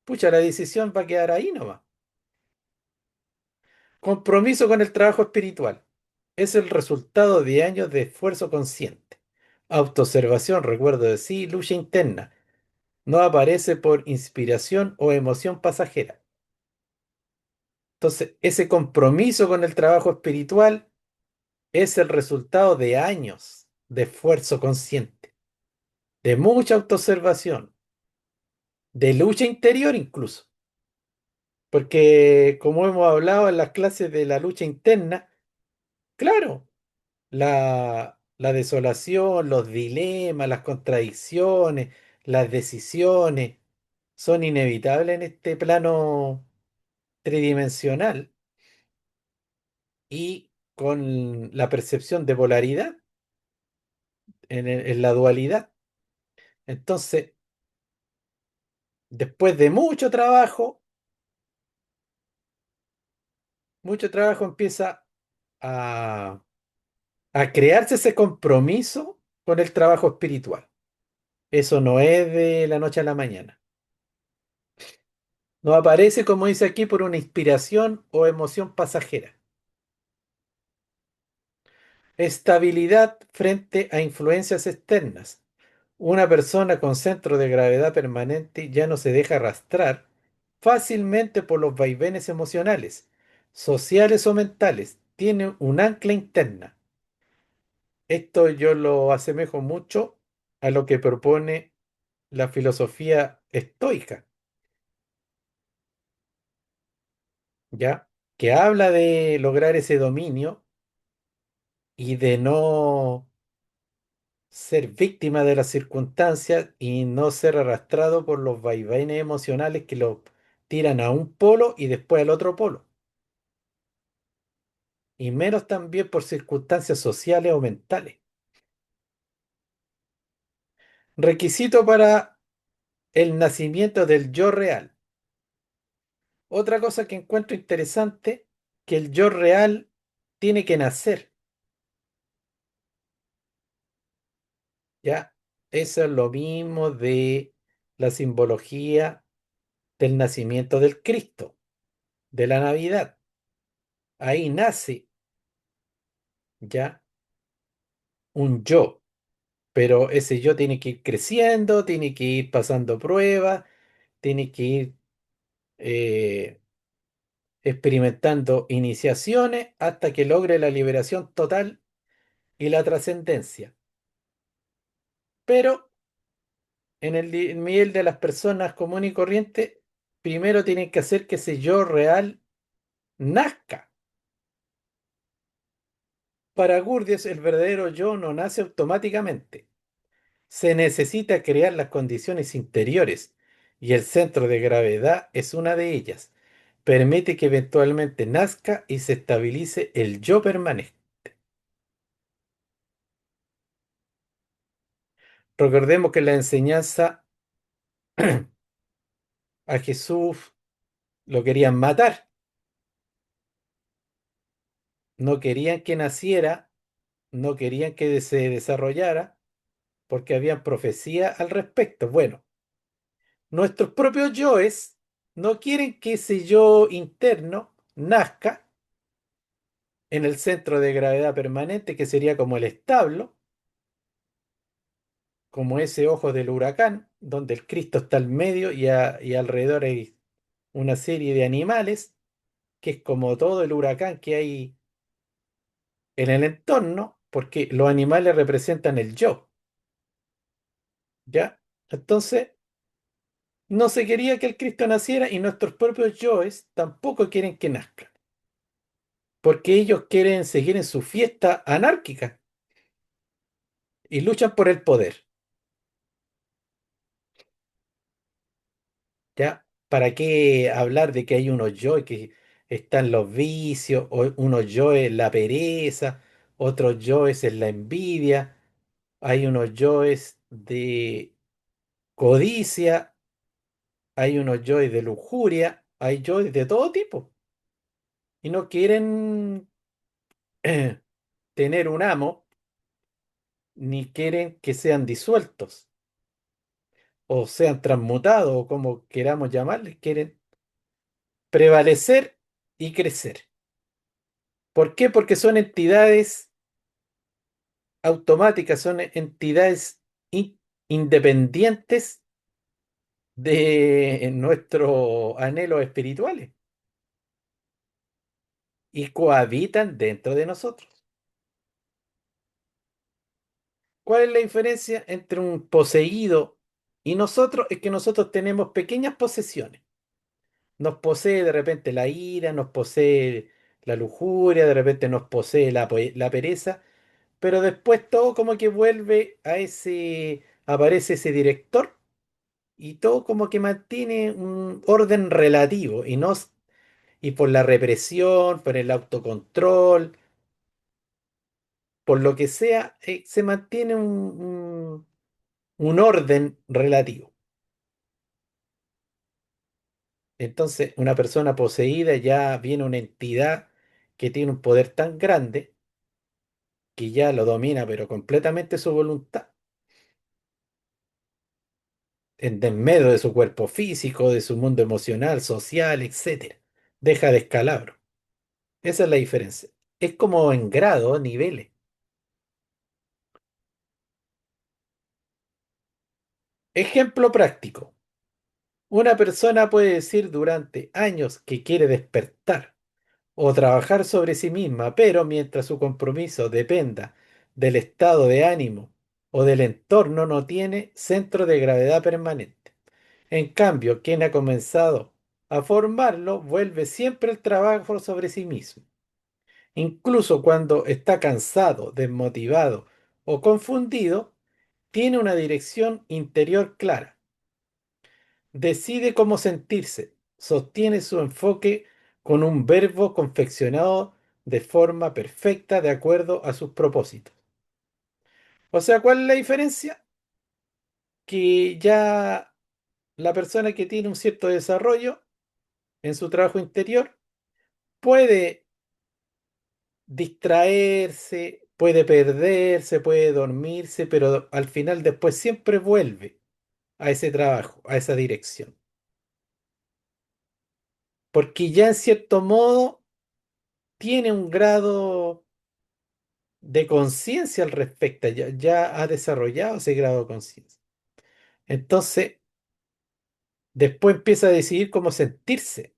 pucha, la decisión va a quedar ahí nomás. Compromiso con el trabajo espiritual. Es el resultado de años de esfuerzo consciente. Autoobservación, recuerdo de sí, lucha interna. No aparece por inspiración o emoción pasajera. Entonces, ese compromiso con el trabajo espiritual es el resultado de años de esfuerzo consciente, de mucha autoobservación, de lucha interior incluso. Porque como hemos hablado en las clases de la lucha interna, claro, la desolación, los dilemas, las contradicciones, las decisiones son inevitables en este plano tridimensional y con la percepción de polaridad en la dualidad. Entonces, después de mucho trabajo empieza a, a crearse ese compromiso con el trabajo espiritual. Eso no es de la noche a la mañana. No aparece, como dice aquí, por una inspiración o emoción pasajera. Estabilidad frente a influencias externas. Una persona con centro de gravedad permanente ya no se deja arrastrar fácilmente por los vaivenes emocionales, sociales o mentales. Tiene un ancla interna. Esto yo lo asemejo mucho a lo que propone la filosofía estoica, ¿ya? Que habla de lograr ese dominio y de no ser víctima de las circunstancias y no ser arrastrado por los vaivenes emocionales que lo tiran a un polo y después al otro polo. Y menos también por circunstancias sociales o mentales. Requisito para el nacimiento del yo real. Otra cosa que encuentro interesante, que el yo real tiene que nacer, ¿ya? Eso es lo mismo de la simbología del nacimiento del Cristo, de la Navidad. Ahí nace, ¿ya? Un yo, pero ese yo tiene que ir creciendo, tiene que ir pasando pruebas, tiene que ir eh, experimentando iniciaciones hasta que logre la liberación total y la trascendencia. Pero en el nivel de las personas comunes y corrientes, primero tienen que hacer que ese yo real nazca. Para Gurdjieff, el verdadero yo no nace automáticamente. Se necesita crear las condiciones interiores y el centro de gravedad es una de ellas. Permite que eventualmente nazca y se estabilice el yo permanente. Recordemos que la enseñanza a Jesús lo querían matar, no querían que naciera, no querían que se desarrollara porque habían profecía al respecto. Bueno, nuestros propios yoes, No quieren que ese yo interno nazca en el centro de gravedad permanente, que sería como el establo, como ese ojo del huracán, donde el Cristo está al medio y alrededor hay una serie de animales, que es como todo el huracán que hay en el entorno, porque los animales representan el yo, ¿ya? Entonces, no se quería que el Cristo naciera y nuestros propios yoes tampoco quieren que nazca, porque ellos quieren seguir en su fiesta anárquica y luchan por el poder, ¿ya? ¿Para qué hablar de que hay unos yoes que están los vicios, o unos yoes en la pereza, otros yoes en la envidia, hay unos yoes de codicia, hay unos yoes de lujuria, hay yoes de todo tipo y no quieren tener un amo ni quieren que sean disueltos o sean transmutados o como queramos llamarles, quieren prevalecer y crecer. ¿Por qué? Porque son entidades automáticas, son entidades independientes de nuestros anhelos espirituales y cohabitan dentro de nosotros. ¿Cuál es la diferencia entre un poseído y nosotros? Es que nosotros tenemos pequeñas posesiones. Nos posee de repente la ira, nos posee la lujuria, de repente nos posee la pereza, pero después todo como que vuelve a aparece ese director y todo como que mantiene un orden relativo y no, y por la represión, por el autocontrol, por lo que sea, se mantiene un orden relativo. Entonces, una persona poseída ya viene una entidad que tiene un poder tan grande que ya lo domina, pero completamente su voluntad, en desmedro de su cuerpo físico, de su mundo emocional, social, etcétera. Deja descalabro. Esa es la diferencia. Es como en grado, niveles. Ejemplo práctico. Una persona puede decir durante años que quiere despertar o trabajar sobre sí misma, pero mientras su compromiso dependa del estado de ánimo o del entorno, no tiene centro de gravedad permanente. En cambio, quien ha comenzado a formarlo vuelve siempre al trabajo sobre sí mismo. Incluso cuando está cansado, desmotivado o confundido, tiene una dirección interior clara. Decide cómo sentirse, sostiene su enfoque con un verbo confeccionado de forma perfecta de acuerdo a sus propósitos. O sea, ¿cuál es la diferencia? Que ya la persona que tiene un cierto desarrollo en su trabajo interior puede distraerse, puede perderse, puede dormirse, pero al final después siempre vuelve a ese trabajo, a esa dirección. Porque ya en cierto modo tiene un grado de conciencia al respecto, ya ha desarrollado ese grado de conciencia. Entonces, después empieza a decidir cómo sentirse.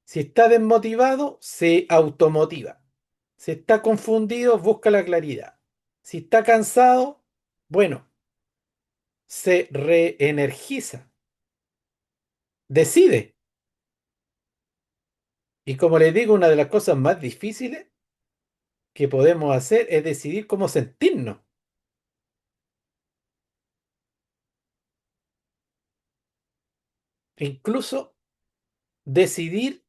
Si está desmotivado, se automotiva. Si está confundido, busca la claridad. Si está cansado, bueno, se reenergiza, decide. Y como les digo, una de las cosas más difíciles que podemos hacer es decidir cómo sentirnos. Incluso decidir,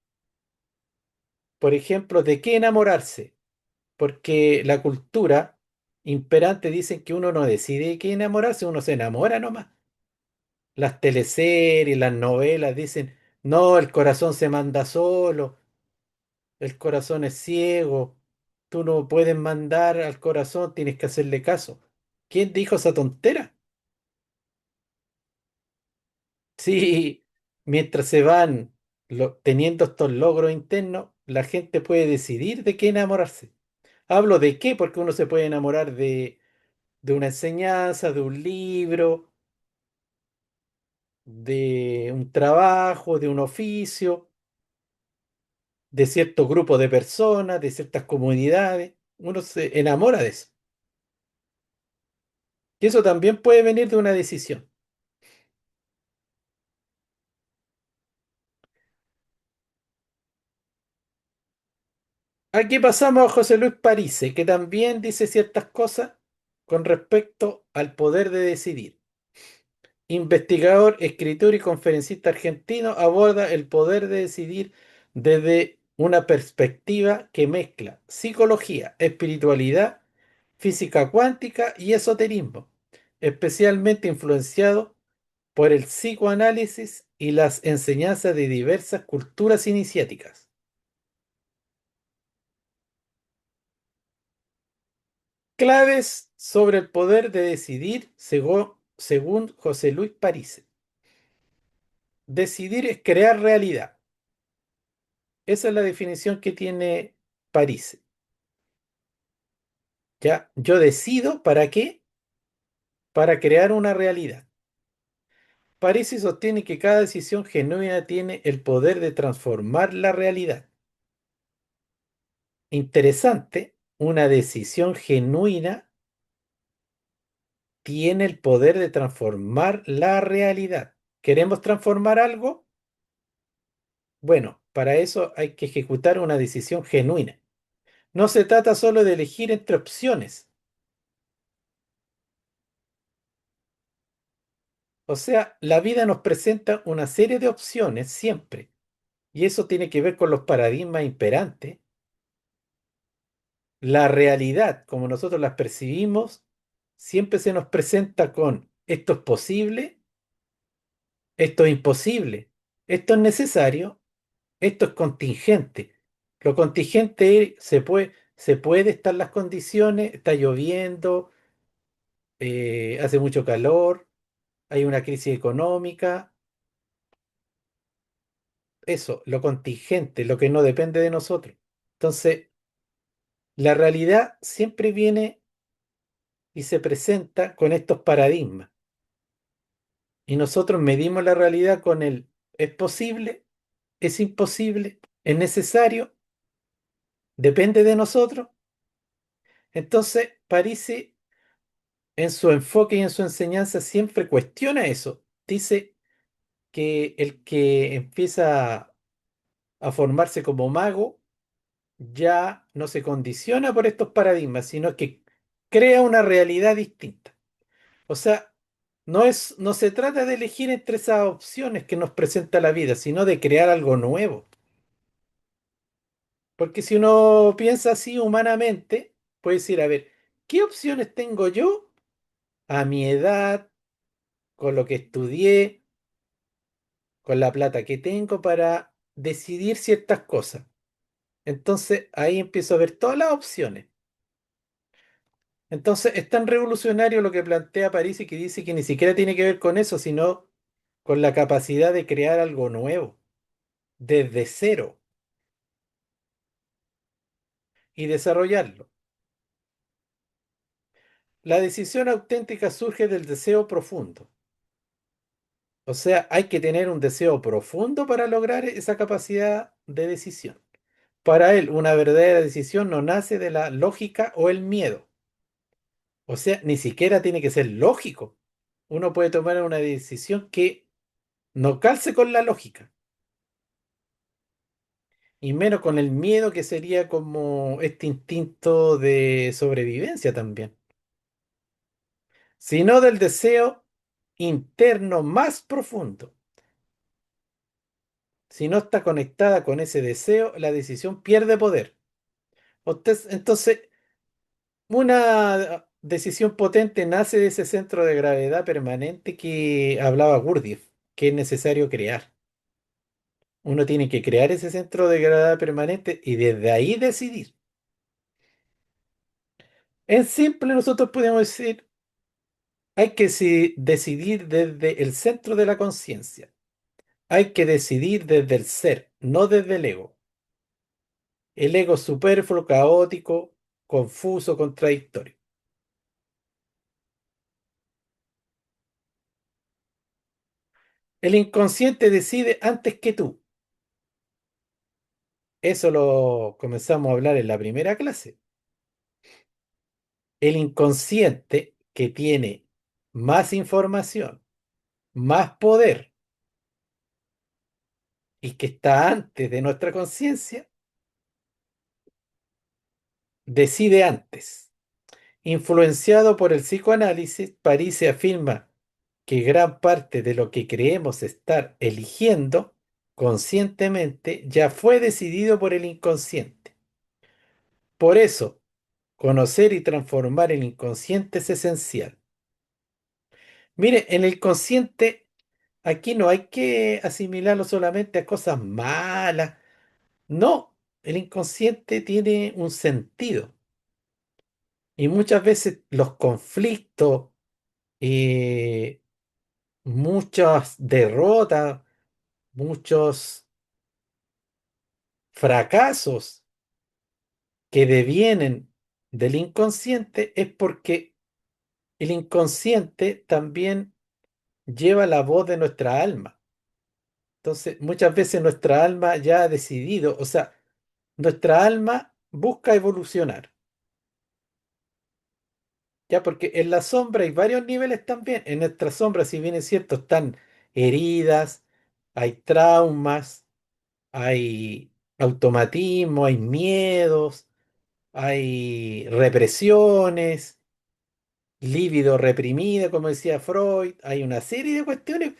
por ejemplo, de qué enamorarse. Porque la cultura imperante dice que uno no decide de qué enamorarse, uno se enamora nomás. Las teleseries, las novelas dicen, no, el corazón se manda solo, el corazón es ciego, tú no puedes mandar al corazón, tienes que hacerle caso. ¿Quién dijo esa tontera? Sí, Mientras se van teniendo estos logros internos, la gente puede decidir de qué enamorarse. Hablo de qué, porque uno se puede enamorar de una enseñanza, de un libro, de un trabajo, de un oficio, de cierto grupo de personas, de ciertas comunidades. Uno se enamora de eso. Y eso también puede venir de una decisión. Aquí pasamos a José Luis Parise, que también dice ciertas cosas con respecto al poder de decidir. Investigador, escritor y conferencista argentino, aborda el poder de decidir desde una perspectiva que mezcla psicología, espiritualidad, física cuántica y esoterismo, especialmente influenciado por el psicoanálisis y las enseñanzas de diversas culturas iniciáticas. Claves sobre el poder de decidir según José Luis Parise. Decidir es crear realidad. Esa es la definición que tiene Parise. ¿Ya? Yo decido para qué, para crear una realidad. Parise sostiene que cada decisión genuina tiene el poder de transformar la realidad. Interesante, una decisión genuina tiene el poder de transformar la realidad. ¿Queremos transformar algo? Bueno, para eso hay que ejecutar una decisión genuina. No se trata solo de elegir entre opciones. O sea, la vida nos presenta una serie de opciones siempre. Y eso tiene que ver con los paradigmas imperantes. La realidad, como nosotros las percibimos, siempre se nos presenta con esto es posible, esto es imposible, esto es necesario, esto es contingente. Lo contingente se puede estar las condiciones, está lloviendo, hace mucho calor, hay una crisis económica, eso, lo contingente, lo que no depende de nosotros. Entonces, la realidad siempre viene y se presenta con estos paradigmas. Y nosotros medimos la realidad con el es posible, es imposible, es necesario, depende de nosotros. Entonces, Parisi en su enfoque y en su enseñanza siempre cuestiona eso. Dice que el que empieza a formarse como mago ya no se condiciona por estos paradigmas, sino que crea una realidad distinta. O sea, no se trata de elegir entre esas opciones que nos presenta la vida, sino de crear algo nuevo. Porque si uno piensa así humanamente, puede decir, a ver, ¿qué opciones tengo yo a mi edad, con lo que estudié, con la plata que tengo para decidir ciertas cosas? Entonces ahí empiezo a ver todas las opciones. Entonces es tan revolucionario lo que plantea París y que dice que ni siquiera tiene que ver con eso, sino con la capacidad de crear algo nuevo, desde cero, y desarrollarlo. La decisión auténtica surge del deseo profundo. O sea, hay que tener un deseo profundo para lograr esa capacidad de decisión. Para él, una verdadera decisión no nace de la lógica o el miedo. O sea, ni siquiera tiene que ser lógico. Uno puede tomar una decisión que no calce con la lógica, y menos con el miedo que sería como este instinto de sobrevivencia también, sino del deseo interno más profundo. Si no está conectada con ese deseo, la decisión pierde poder. Entonces, una decisión potente nace de ese centro de gravedad permanente que hablaba Gurdjieff, que es necesario crear. Uno tiene que crear ese centro de gravedad permanente y desde ahí decidir. En simple, nosotros podemos decir, hay que decidir desde el centro de la conciencia. Hay que decidir desde el ser, no desde el ego. El ego es superfluo, caótico, confuso, contradictorio. El inconsciente decide antes que tú. Eso lo comenzamos a hablar en la primera clase. El inconsciente que tiene más información, más poder y que está antes de nuestra conciencia, decide antes. Influenciado por el psicoanálisis, París se afirma que gran parte de lo que creemos estar eligiendo conscientemente ya fue decidido por el inconsciente. Por eso, conocer y transformar el inconsciente es esencial. Mire, en el consciente, aquí no hay que asimilarlo solamente a cosas malas. No, el inconsciente tiene un sentido. Y muchas veces los conflictos, eh, muchas derrotas, muchos fracasos que devienen del inconsciente es porque el inconsciente también lleva la voz de nuestra alma. Entonces, muchas veces nuestra alma ya ha decidido, o sea, nuestra alma busca evolucionar, ya porque en la sombra hay varios niveles también. En nuestra sombra, si bien es cierto, están heridas, hay traumas, hay automatismo, hay miedos, hay represiones, líbido reprimida, como decía Freud, hay una serie de cuestiones.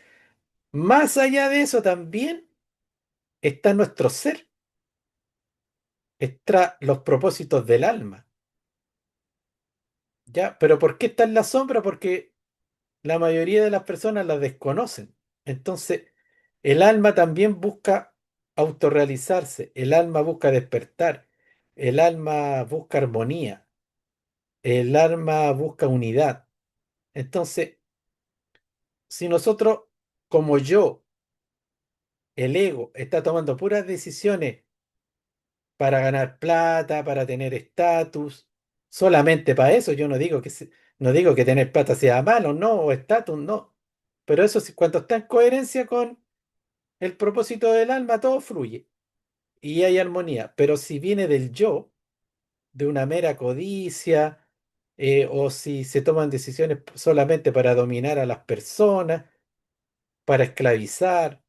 Más allá de eso también está nuestro ser, está los propósitos del alma, ¿ya? Pero ¿por qué está en la sombra? Porque la mayoría de las personas la desconocen. Entonces, el alma también busca autorrealizarse, el alma busca despertar, el alma busca armonía, el alma busca unidad. Entonces, si nosotros, como yo, el ego, está tomando puras decisiones para ganar plata, para tener estatus, solamente para eso, yo no digo que, no digo que tener plata sea malo, no, o estatus, no. Pero eso, cuando está en coherencia con el propósito del alma, todo fluye y hay armonía. Pero si viene del yo, de una mera codicia, o si se toman decisiones solamente para dominar a las personas, para esclavizar,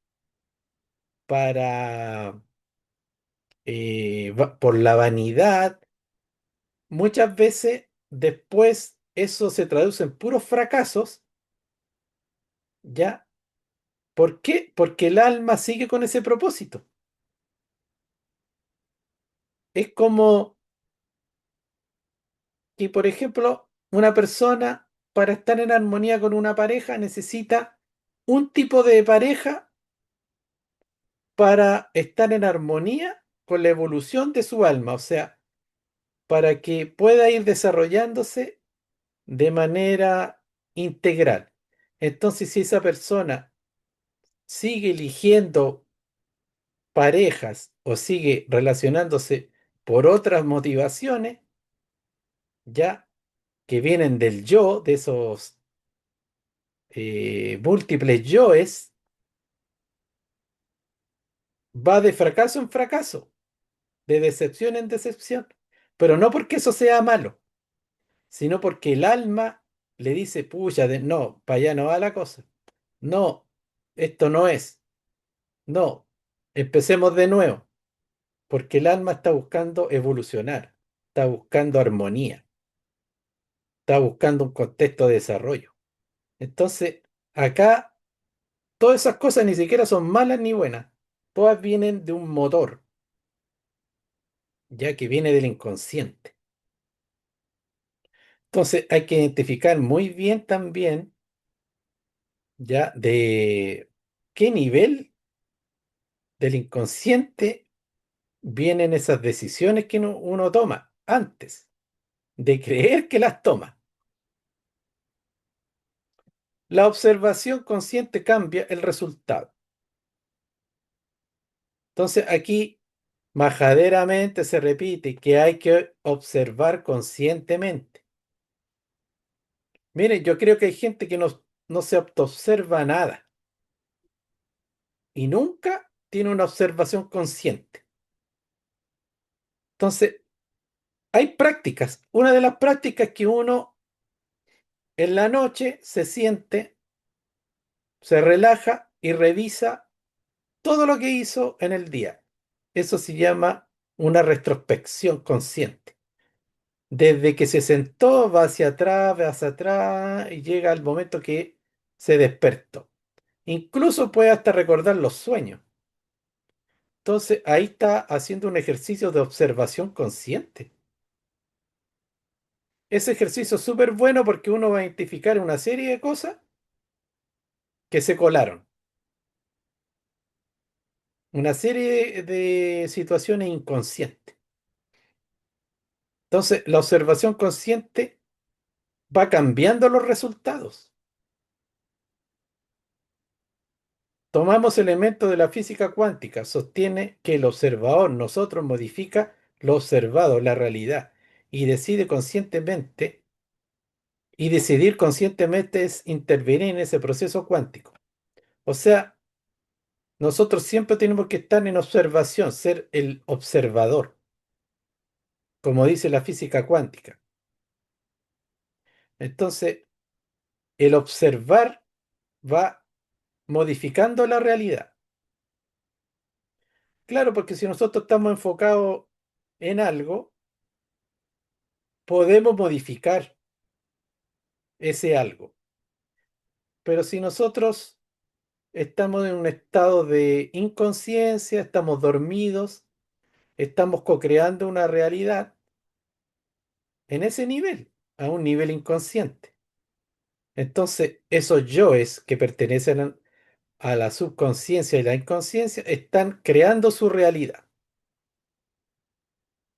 para por la vanidad, muchas veces después eso se traduce en puros fracasos, ¿ya? ¿Por qué? Porque el alma sigue con ese propósito. Es como que, por ejemplo, una persona para estar en armonía con una pareja necesita un tipo de pareja para estar en armonía con la evolución de su alma, o sea, para que pueda ir desarrollándose de manera integral. Entonces, si esa persona sigue eligiendo parejas o sigue relacionándose por otras motivaciones, ya que vienen del yo, de esos múltiples yoes, va de fracaso en fracaso, de decepción en decepción. Pero no porque eso sea malo, sino porque el alma le dice, puya, no, para allá no va la cosa. No, esto no es. No, empecemos de nuevo, porque el alma está buscando evolucionar, está buscando armonía, está buscando un contexto de desarrollo. Entonces, acá todas esas cosas ni siquiera son malas ni buenas, todas vienen de un motor, ya que viene del inconsciente. Entonces, hay que identificar muy bien también, ya, de qué nivel del inconsciente vienen esas decisiones que uno toma antes de creer que las toma. La observación consciente cambia el resultado. Entonces aquí majaderamente se repite que hay que observar conscientemente. Mire, yo creo que hay gente que no se autoobserva nada y nunca tiene una observación consciente. Entonces, hay prácticas. Una de las prácticas es que uno en la noche se siente, se relaja y revisa todo lo que hizo en el día. Eso se llama una retrospección consciente. Desde que se sentó, va hacia atrás y llega al momento que se despertó. Incluso puede hasta recordar los sueños. Entonces ahí está haciendo un ejercicio de observación consciente. Ese ejercicio es súper bueno porque uno va a identificar una serie de cosas que se colaron, una serie de situaciones inconscientes. Entonces la observación consciente va cambiando los resultados. Tomamos elementos de la física cuántica, sostiene que el observador, nosotros, modifica lo observado, la realidad, y decide conscientemente, y decidir conscientemente es intervenir en ese proceso cuántico. O sea, nosotros siempre tenemos que estar en observación, ser el observador, como dice la física cuántica. Entonces, el observar va modificando la realidad. Claro, porque si nosotros estamos enfocados en algo, podemos modificar ese algo. Pero si nosotros estamos en un estado de inconsciencia, estamos dormidos, estamos co-creando una realidad en ese nivel, a un nivel inconsciente. Entonces, esos yoes que pertenecen a la subconsciencia y la inconsciencia están creando su realidad.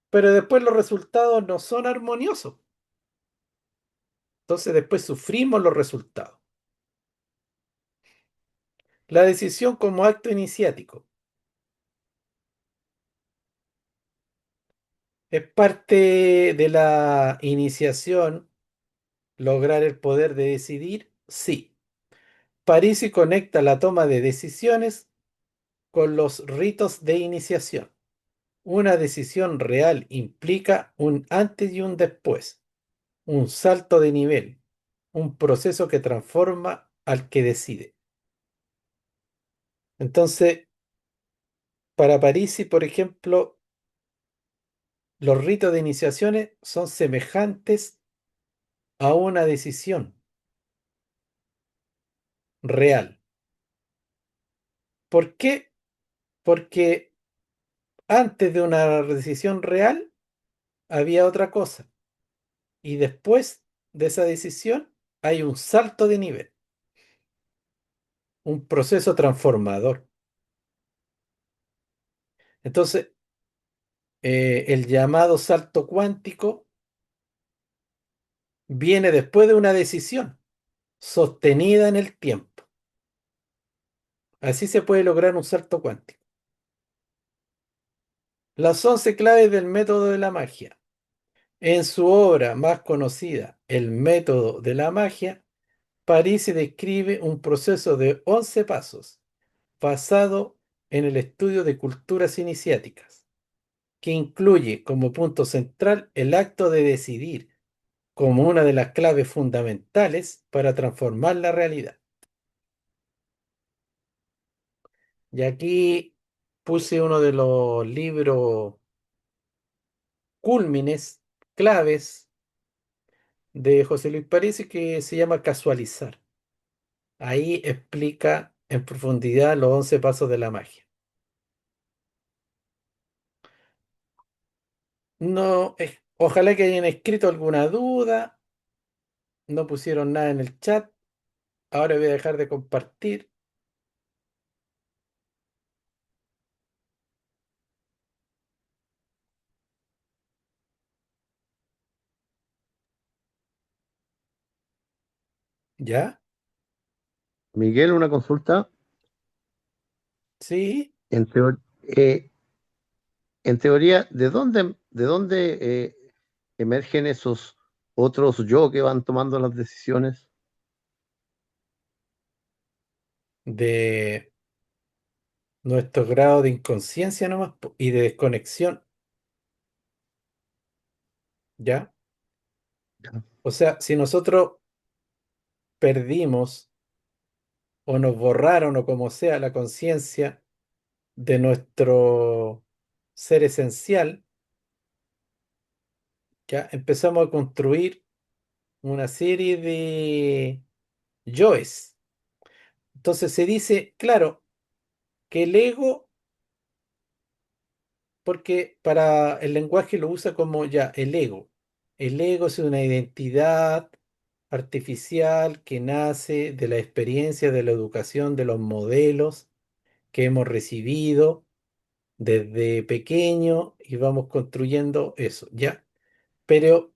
Pero después los resultados no son armoniosos. Entonces después sufrimos los resultados. La decisión como acto iniciático es parte de la iniciación, lograr el poder de decidir, sí. Parisi conecta la toma de decisiones con los ritos de iniciación. Una decisión real implica un antes y un después, un salto de nivel, un proceso que transforma al que decide. Entonces, para Parisi, por ejemplo, los ritos de iniciaciones son semejantes a una decisión real. ¿Por qué? Porque antes de una decisión real había otra cosa y después de esa decisión hay un salto de nivel, un proceso transformador. Entonces, el llamado salto cuántico viene después de una decisión sostenida en el tiempo. Así se puede lograr un salto cuántico. Las 11 claves del método de la magia. En su obra más conocida, El método de la magia, Parisi describe un proceso de 11 pasos basado en el estudio de culturas iniciáticas, que incluye como punto central el acto de decidir como una de las claves fundamentales para transformar la realidad. Y aquí puse uno de los libros cúlmines, claves de José Luis Parisi que se llama Casualizar. Ahí explica en profundidad los 11 pasos de la magia. No, ojalá que hayan escrito alguna duda, no pusieron nada en el chat. Ahora voy a dejar de compartir. ¿Ya? Miguel, una consulta. Sí, En, teo- Eh, en teoría, ¿de dónde emergen esos otros yo que van tomando las decisiones? De nuestro grado de inconsciencia nomás y de desconexión, ¿ya? O sea, si nosotros perdimos o nos borraron o como sea la conciencia de nuestro ser esencial, ya empezamos a construir una serie de yoes. Entonces se dice, claro, que el ego, porque para el lenguaje lo usa como ya el ego. El ego es una identidad artificial que nace de la experiencia, de la educación, de los modelos que hemos recibido desde pequeño y vamos construyendo eso, ¿ya? Pero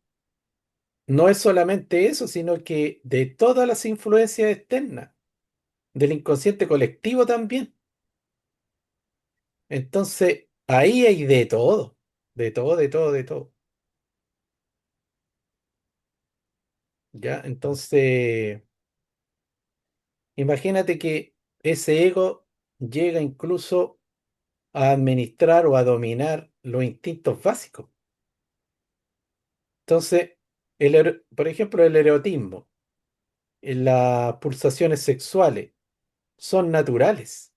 no es solamente eso, sino que de todas las influencias externas, del inconsciente colectivo también. Entonces, ahí hay de todo, de todo, de todo, de todo. ¿Ya? Entonces, imagínate que ese ego llega incluso a administrar o a dominar los instintos básicos. Entonces, por ejemplo, el erotismo, las pulsaciones sexuales son naturales.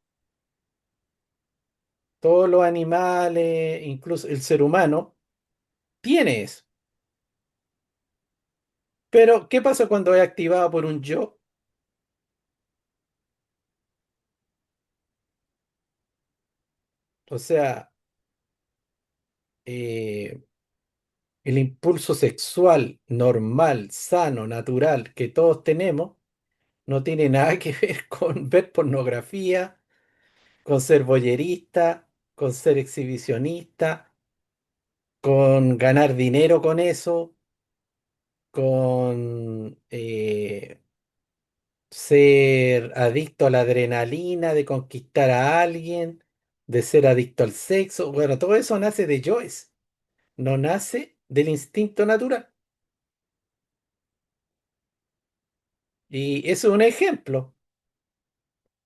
Todos los animales, incluso el ser humano, tiene eso. Pero, ¿qué pasa cuando es activado por un yo? O sea, eh, el impulso sexual normal, sano, natural que todos tenemos, no tiene nada que ver con ver pornografía, con ser voyerista, con ser exhibicionista, con ganar dinero con eso, con ser adicto a la adrenalina de conquistar a alguien, de ser adicto al sexo. Bueno, todo eso nace de Joyce, no nace del instinto natural. Y eso es un ejemplo.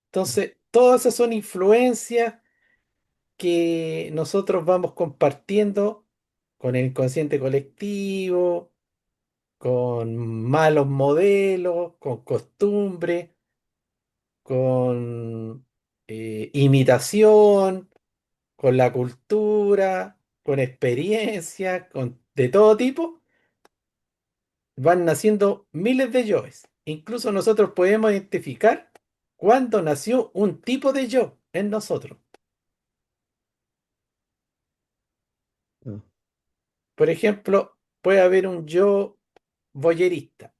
Entonces, todas esas son influencias que nosotros vamos compartiendo con el inconsciente colectivo, con malos modelos, con costumbres, con imitación, con la cultura, con experiencia, con de todo tipo, van naciendo miles de yoes. Incluso nosotros podemos identificar cuándo nació un tipo de yo en nosotros. ¿No? Por ejemplo, puede haber un yo voyerista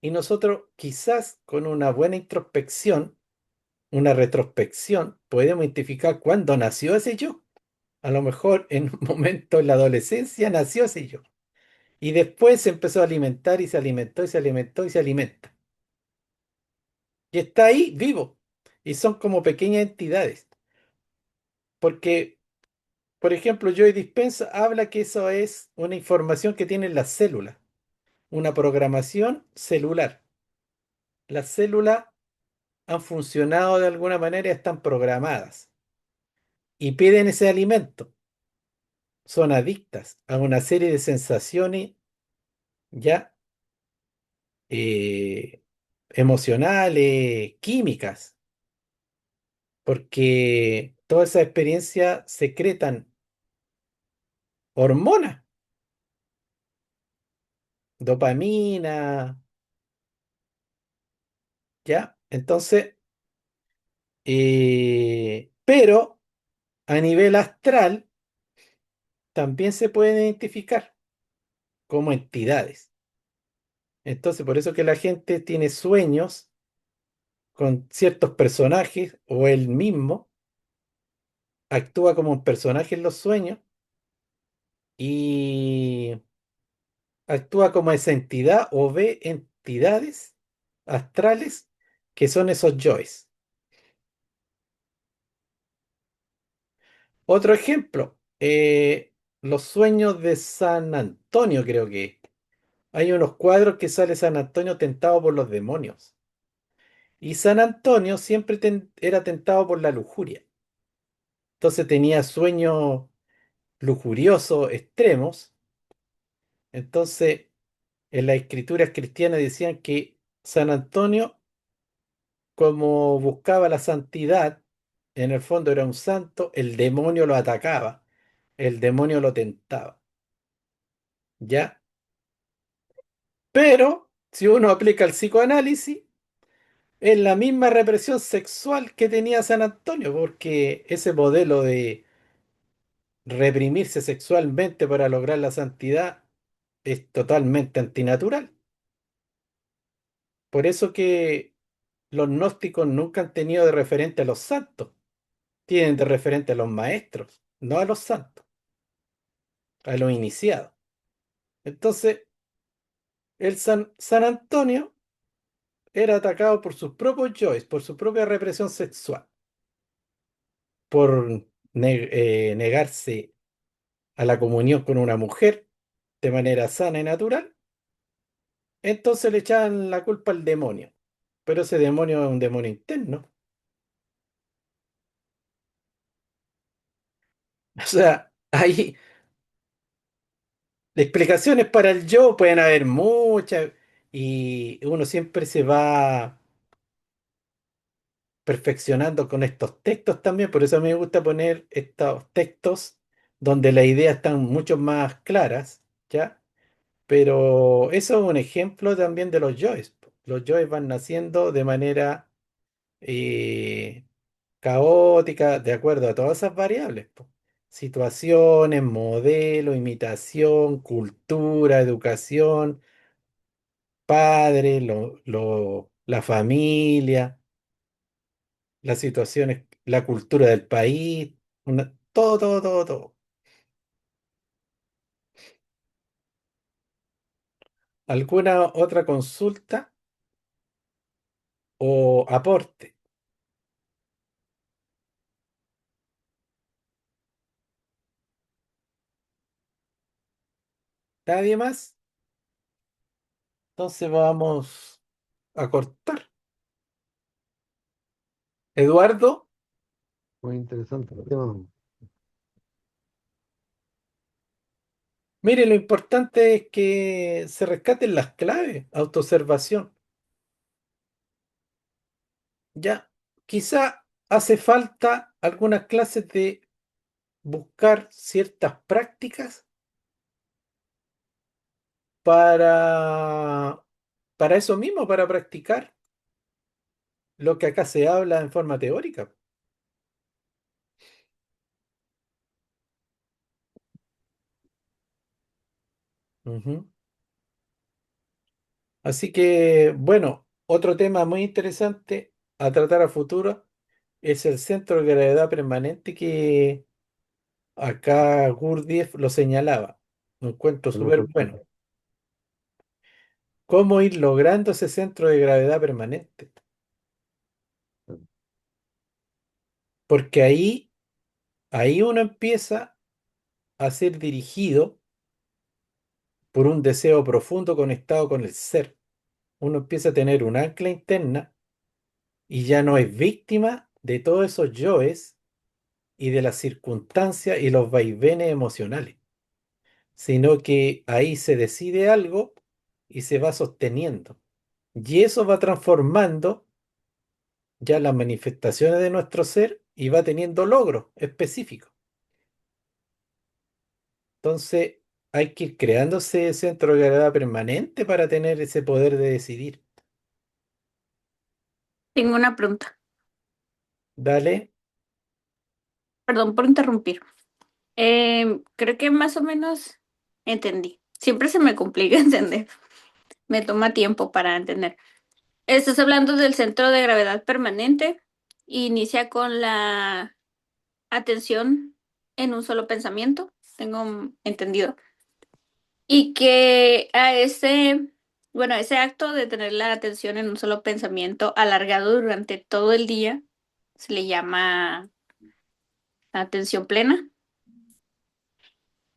y nosotros quizás con una buena introspección, una retrospección, podemos identificar cuándo nació ese yo. A lo mejor en un momento en la adolescencia nació ese yo. Y después se empezó a alimentar y se alimentó y se alimentó y se alimenta. Y está ahí vivo. Y son como pequeñas entidades. Porque, por ejemplo, Joe Dispenza habla que eso es una información que tienen las células, una programación celular. Las células han funcionado de alguna manera y están programadas. Y piden ese alimento. Son adictas a una serie de sensaciones ya eh, emocionales, químicas porque toda esa experiencia secretan hormonas, dopamina, ¿ya? Entonces, pero a nivel astral también se pueden identificar como entidades. Entonces, por eso que la gente tiene sueños con ciertos personajes o él mismo actúa como un personaje en los sueños y actúa como esa entidad o ve entidades astrales que son esos yoes. Otro ejemplo, los sueños de San Antonio, creo que. Hay unos cuadros que sale San Antonio tentado por los demonios. Y San Antonio siempre era tentado por la lujuria. Entonces tenía sueños lujuriosos extremos. Entonces, en las escrituras cristianas decían que San Antonio, como buscaba la santidad, en el fondo era un santo, el demonio lo atacaba, el demonio lo tentaba, ¿ya? Pero si uno aplica el psicoanálisis, es la misma represión sexual que tenía San Antonio, porque ese modelo de reprimirse sexualmente para lograr la santidad es totalmente antinatural. Por eso que los gnósticos nunca han tenido de referente a los santos, tienen de referente a los maestros, no a los santos, a los iniciados. Entonces, San Antonio era atacado por sus propios yoes, por su propia represión sexual, por negarse a la comunión con una mujer de manera sana y natural. Entonces le echaban la culpa al demonio, pero ese demonio es un demonio interno. O sea, hay explicaciones para el yo, pueden haber muchas, y uno siempre se va perfeccionando con estos textos también, por eso a mí me gusta poner estos textos donde las ideas están mucho más claras, ¿ya? Pero eso es un ejemplo también de los yoes, po. Los yoes van naciendo de manera eh, caótica, de acuerdo a todas esas variables, po. Situaciones, modelo, imitación, cultura, educación, padre, la familia, las situaciones, la cultura del país, todo, todo, todo, todo. ¿Alguna otra consulta o aporte? ¿Nadie más? Entonces vamos a cortar. Eduardo, Muy interesante el tema. mire, lo importante es que se rescaten las claves, autoobservación. Ya, quizá hace falta algunas clases de buscar ciertas prácticas para, para eso mismo, para practicar lo que acá se habla en forma teórica. Ujú. Así que, bueno, otro tema muy interesante a tratar a futuro es el centro de gravedad permanente que acá Gurdjieff lo señalaba. Lo encuentro En súper otro bueno. tema. ¿Cómo ir logrando ese centro de gravedad permanente? Porque ahí uno empieza a ser dirigido por un deseo profundo conectado con el ser. Uno empieza a tener un ancla interna y ya no es víctima de todos esos yoes y de las circunstancias y los vaivenes emocionales, sino que ahí se decide algo y se va sosteniendo. Y eso va transformando ya las manifestaciones de nuestro ser y va teniendo logros específicos. Entonces, hay que ir creando ese centro de gravedad permanente para tener ese poder de decidir. Tengo una pregunta. Dale. Perdón por interrumpir. Creo que más o menos entendí. Siempre se me complica entender. Me toma tiempo para entender. Estás hablando del centro de gravedad permanente. Inicia con la atención en un solo pensamiento. Tengo entendido. Y que bueno, ese acto de tener la atención en un solo pensamiento alargado durante todo el día se le llama atención plena,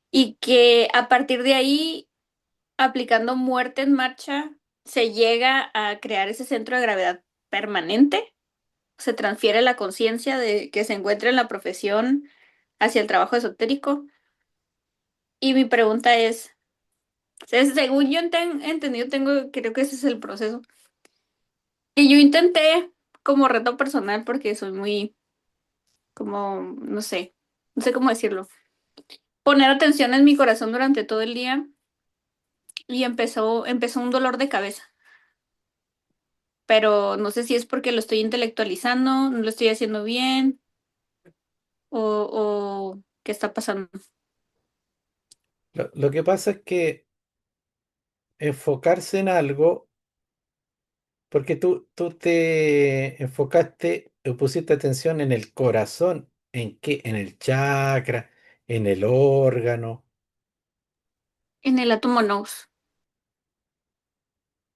y que a partir de ahí, aplicando muerte en marcha, se llega a crear ese centro de gravedad permanente, se transfiere la conciencia de que se encuentra en la profesión hacia el trabajo esotérico. Y mi pregunta es, según yo entendido, creo que ese es el proceso. Y yo intenté como reto personal porque soy muy, como, no sé cómo decirlo, poner atención en mi corazón durante todo el día y empezó un dolor de cabeza, pero no sé si es porque lo estoy intelectualizando, no lo estoy haciendo bien o qué está pasando. Lo que pasa es que enfocarse en algo, porque tú te enfocaste o pusiste atención en el corazón, ¿en qué? En el chakra, en el órgano, En el átomo nous.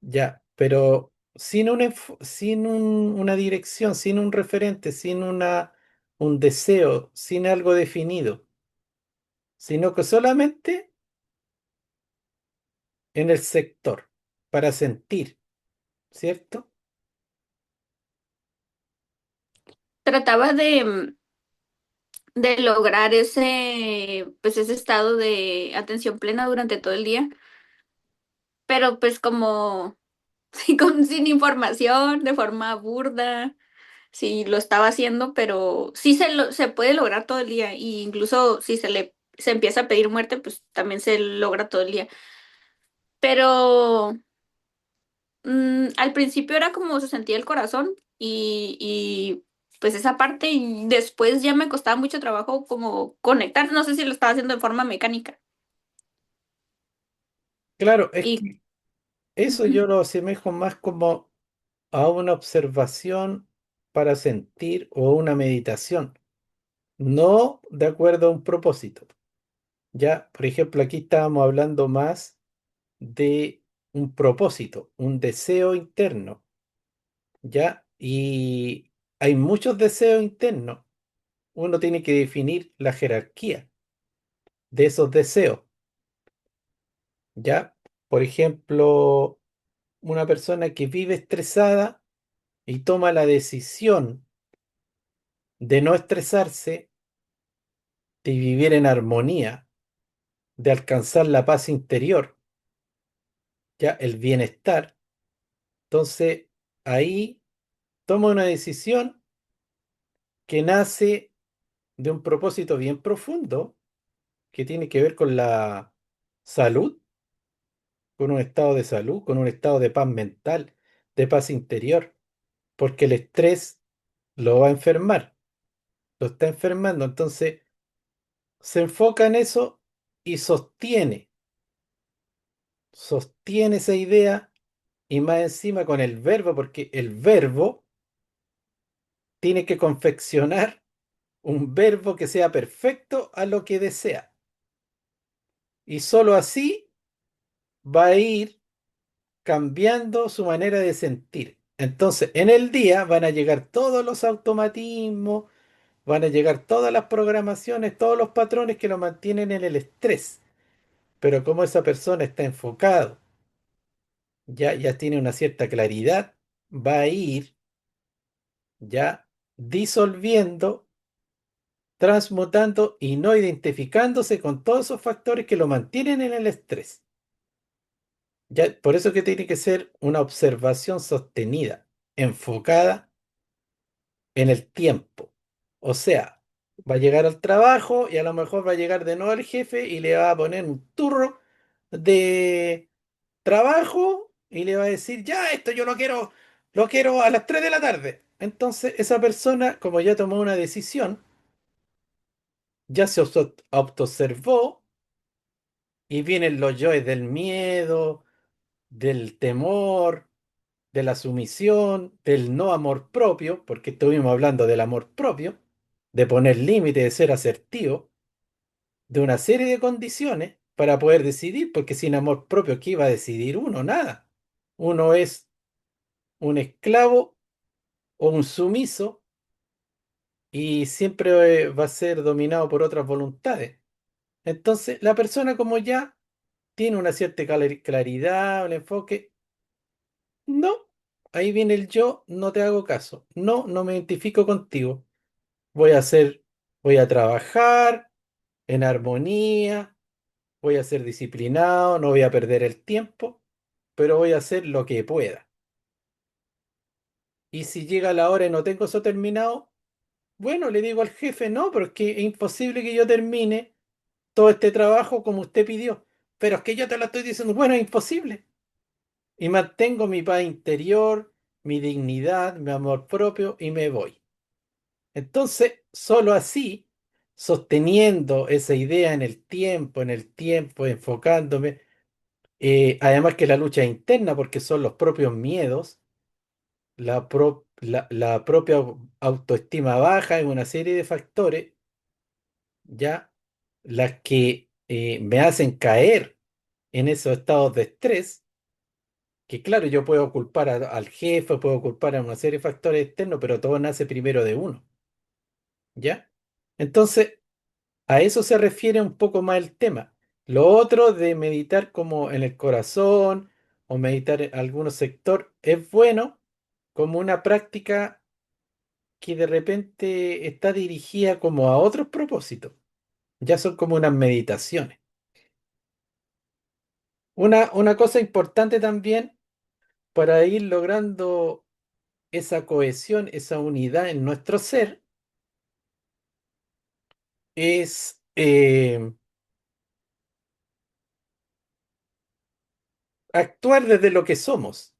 ya, pero sin una dirección, sin un referente, sin un deseo, sin algo definido, sino que solamente en el sector, para sentir, ¿cierto? Trataba de lograr pues ese estado de atención plena durante todo el día, pero pues como sí, sin información, de forma burda, sí lo estaba haciendo, pero sí se puede lograr todo el día, y incluso si se empieza a pedir muerte, pues también se logra todo el día. Pero al principio era como se sentía el corazón y pues esa parte, y después ya me costaba mucho trabajo como conectar, no sé si lo estaba haciendo de forma mecánica. Claro, es Y que eso ujú, yo lo asemejo más como a una observación para sentir o una meditación, no de acuerdo a un propósito. Ya, por ejemplo, aquí estábamos hablando más de un propósito, un deseo interno, ¿ya? Y hay muchos deseos internos. Uno tiene que definir la jerarquía de esos deseos, ¿ya? Por ejemplo, una persona que vive estresada y toma la decisión de no estresarse, de vivir en armonía, de alcanzar la paz interior, ya el bienestar. Entonces, ahí toma una decisión que nace de un propósito bien profundo que tiene que ver con la salud, con un estado de salud, con un estado de paz mental, de paz interior, porque el estrés lo va a enfermar, lo está enfermando. Entonces, se enfoca en eso y sostiene esa idea, y más encima con el verbo, porque el verbo tiene que confeccionar un verbo que sea perfecto a lo que desea. Y sólo así va a ir cambiando su manera de sentir. Entonces, en el día van a llegar todos los automatismos, van a llegar todas las programaciones, todos los patrones que lo mantienen en el estrés. Pero como esa persona está enfocado, ya tiene una cierta claridad, va a ir ya disolviendo, transmutando y no identificándose con todos esos factores que lo mantienen en el estrés. Ya, por eso que tiene que ser una observación sostenida, enfocada en el tiempo. O sea, va a llegar al trabajo y a lo mejor va a llegar de nuevo el jefe y le va a poner un turro de trabajo y le va a decir, ya, esto yo lo quiero a las 3 de la tarde. Entonces, esa persona, como ya tomó una decisión, ya se autoobservó, y vienen los yoes del miedo, del temor, de la sumisión, del no amor propio, porque estuvimos hablando del amor propio, de poner límites, de ser asertivo, de una serie de condiciones para poder decidir, porque sin amor propio, ¿qué iba a decidir uno? Nada. Uno es un esclavo o un sumiso y siempre va a ser dominado por otras voluntades. Entonces, la persona como ya tiene una cierta claridad, un enfoque, no, ahí viene el yo, no te hago caso, no, no me identifico contigo, voy a hacer, voy a trabajar en armonía, voy a ser disciplinado, no voy a perder el tiempo, pero voy a hacer lo que pueda. Y si llega la hora y no tengo eso terminado, bueno, le digo al jefe, no, pero es que es imposible que yo termine todo este trabajo como usted pidió. Pero es que yo te lo estoy diciendo, bueno, es imposible. Y mantengo mi paz interior, mi dignidad, mi amor propio y me voy. Entonces, solo así, sosteniendo esa idea en el tiempo, enfocándome, además que la lucha es interna porque son los propios miedos, la propia autoestima baja y una serie de factores, ya, las que me hacen caer en esos estados de estrés, que claro, yo puedo culpar al jefe, puedo culpar a una serie de factores externos, pero todo nace primero de uno, ¿ya? Entonces, a eso se refiere un poco más el tema. Lo otro de meditar como en el corazón o meditar en algún sector es bueno como una práctica que de repente está dirigida como a otros propósitos. Ya son como unas meditaciones. Una cosa importante también para ir logrando esa cohesión, esa unidad en nuestro ser, es actuar desde lo que somos.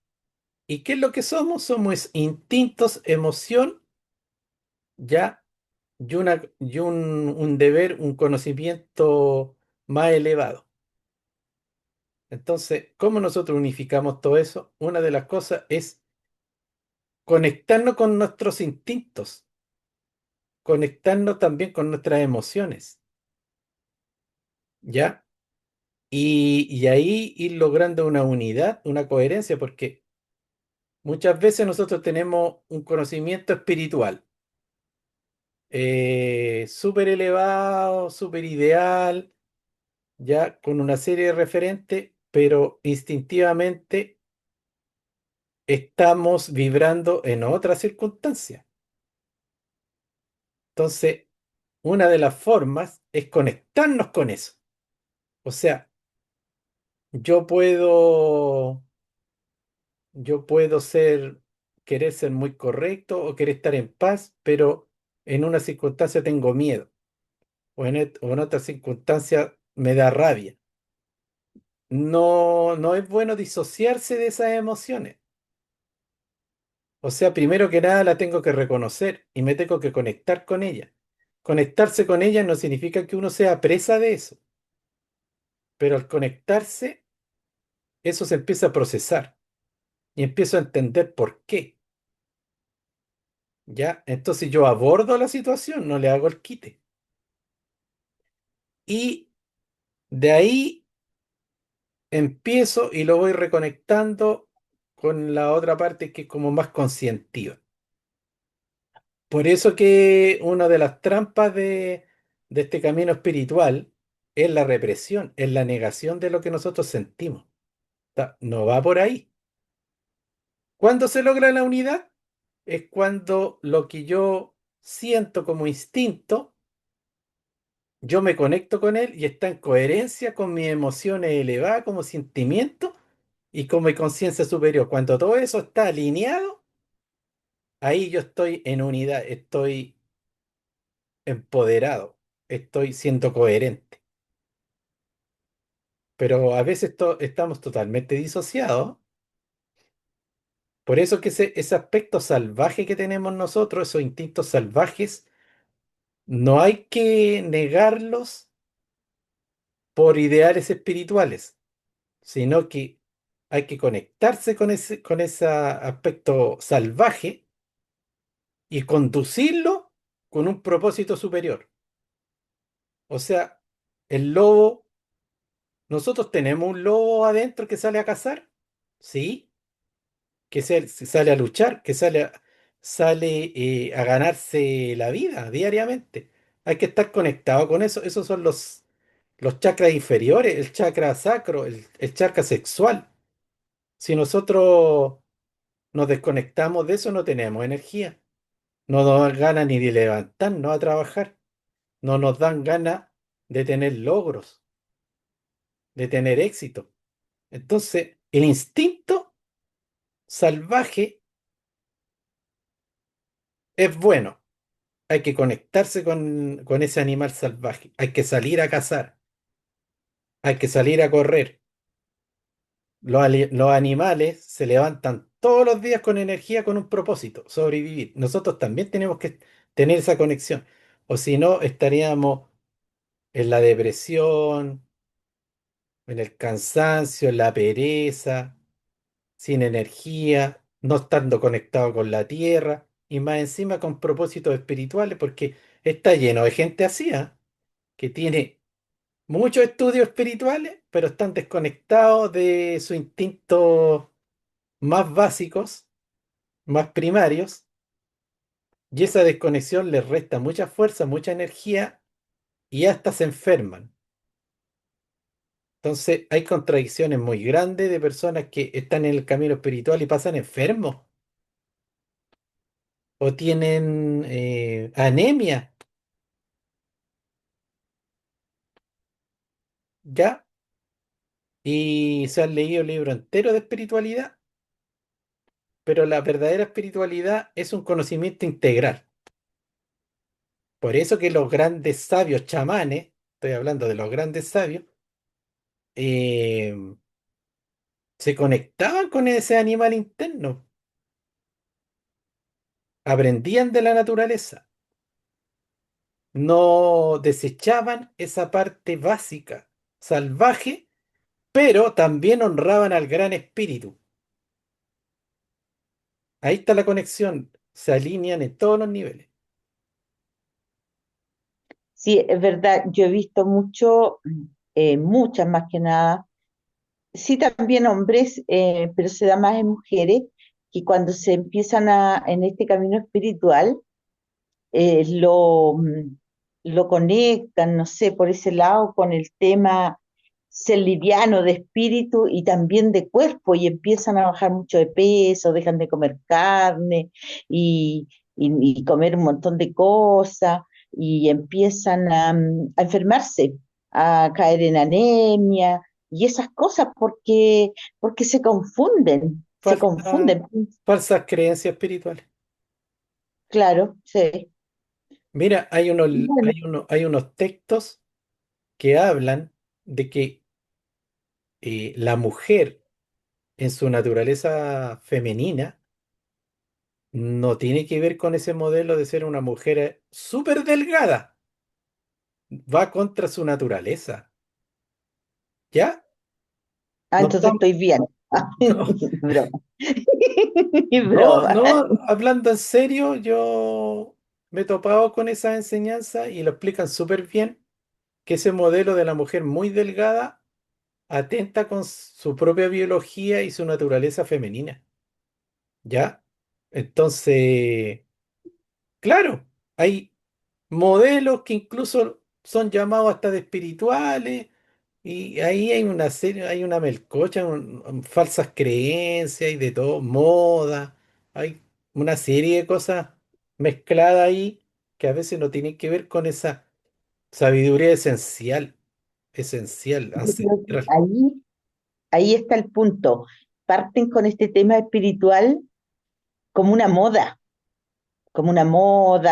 ¿Y qué es lo que somos? Somos instintos, emoción, ya, y un deber, un conocimiento más elevado. Entonces, ¿cómo nosotros unificamos todo eso? Una de las cosas es conectarnos con nuestros instintos, conectarnos también con nuestras emociones, ¿ya? Y ahí ir logrando una unidad, una coherencia, porque muchas veces nosotros tenemos un conocimiento espiritual súper elevado, súper ideal, ya con una serie de referentes, pero instintivamente estamos vibrando en otra circunstancia. Entonces, una de las formas es conectarnos con eso. O sea, yo puedo, yo puedo querer ser muy correcto o querer estar en paz, pero en una circunstancia tengo miedo o en otra circunstancia me da rabia. No, no es bueno disociarse de esas emociones. O sea, primero que nada la tengo que reconocer y me tengo que conectar con ella. Conectarse con ella no significa que uno sea presa de eso, pero al conectarse, eso se empieza a procesar y empiezo a entender por qué. ¿Ya? Entonces yo abordo la situación, no le hago el quite. Y de ahí empiezo y lo voy reconectando con la otra parte que es como más conscientiva. Por eso que una de las trampas de este camino espiritual es la represión, es la negación de lo que nosotros sentimos. No va por ahí. ¿Cuándo se logra la unidad? Es cuando lo que yo siento como instinto, yo me conecto con él y está en coherencia con mis emociones elevadas como sentimiento y con mi conciencia superior. Cuando todo eso está alineado, ahí yo estoy en unidad, estoy empoderado, estoy siendo coherente. Pero a veces estamos totalmente disociados. Por eso que ese aspecto salvaje que tenemos nosotros, esos instintos salvajes, no hay que negarlos por ideales espirituales, sino que hay que conectarse con ese aspecto salvaje y conducirlo con un propósito superior. O sea, el lobo, nosotros tenemos un lobo adentro que sale a cazar, sí, que sale a luchar, sale a ganarse la vida diariamente. Hay que estar conectado con eso. Esos son los chakras inferiores, el chakra sacro, el chakra sexual. Si nosotros nos desconectamos de eso, no tenemos energía. No nos dan ganas ni de levantarnos a trabajar. No nos dan ganas de tener logros, de tener éxito. Entonces, el instinto salvaje es bueno. Hay que conectarse con ese animal salvaje. Hay que salir a cazar. Hay que salir a correr. Los animales se levantan todos los días con energía, con un propósito, sobrevivir. Nosotros también tenemos que tener esa conexión. O si no, estaríamos en la depresión, en el cansancio, en la pereza, sin energía, no estando conectado con la tierra y más encima con propósitos espirituales, porque está lleno de gente así, ¿ah? Que tiene muchos estudios espirituales, pero están desconectados de sus instintos más básicos, más primarios, y esa desconexión les resta mucha fuerza, mucha energía y hasta se enferman. Entonces hay contradicciones muy grandes de personas que están en el camino espiritual y pasan enfermos o tienen anemia, ¿ya? Y se han leído libros enteros de espiritualidad, pero la verdadera espiritualidad es un conocimiento integral. Por eso que los grandes sabios chamanes, estoy hablando de los grandes sabios, eh, se conectaban con ese animal interno, aprendían de la naturaleza, no desechaban esa parte básica, salvaje, pero también honraban al gran espíritu. Ahí está la conexión, se alinean en todos los niveles. Sí, es verdad, yo he visto mucho, muchas más que nada, sí también hombres, pero se da más en mujeres, que cuando se empiezan en este camino espiritual, eh, lo, mm, lo conectan, no sé, por ese lado con el tema ser liviano de espíritu y también de cuerpo, y empiezan a bajar mucho de peso, dejan de comer carne y, y comer un montón de cosas, y empiezan a enfermarse, a caer en anemia y esas cosas porque se Falsa- confunden, falsas creencias espirituales. claro, sí. Mira, Bueno, hay unos textos que hablan de que la mujer en su naturaleza femenina no tiene que ver con ese modelo de ser una mujer súper delgada, va contra su naturaleza, ¿ya? No entonces estamos, estoy bien. no, Broma. no, Broma. no, hablando en serio, yo me he topado con esa enseñanza y lo explican súper bien, que ese modelo de la mujer muy delgada atenta con su propia biología y su naturaleza femenina, ¿ya? Entonces, claro, hay modelos que incluso son llamados hasta de espirituales, y ahí hay una serie, hay una melcocha, falsas creencias y de todo, moda, hay una serie de cosas mezcladas ahí que a veces no tienen que ver con esa sabiduría esencial, Yo creo que ancestral. ahí está el punto. Parten con este tema espiritual como una moda,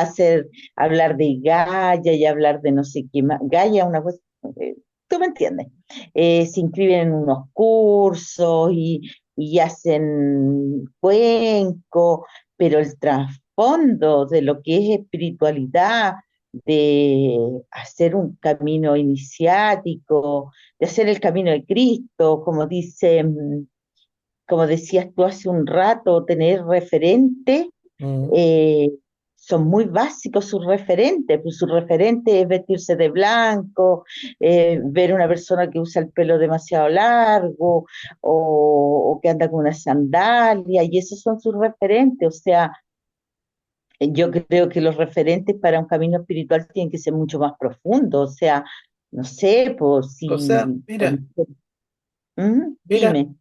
hacer, hablar de Gaia y hablar de no sé qué más. Gaia, una cosa, eh, tú me entiendes. Se inscriben en unos cursos y hacen cuencos, pero el trasfondo de lo que es espiritualidad, de hacer un camino iniciático, de hacer el camino de Cristo, como decías tú hace un rato, tener referentes, Mm. eh, son muy básicos sus referentes, pues su referente es vestirse de blanco, ver una persona que usa el pelo demasiado largo o que anda con una sandalia, y esos son sus referentes, o sea, Yo creo que los referentes para un camino espiritual tienen que ser mucho más profundos, o sea, no sé, pues O sea, si... mira, Dime.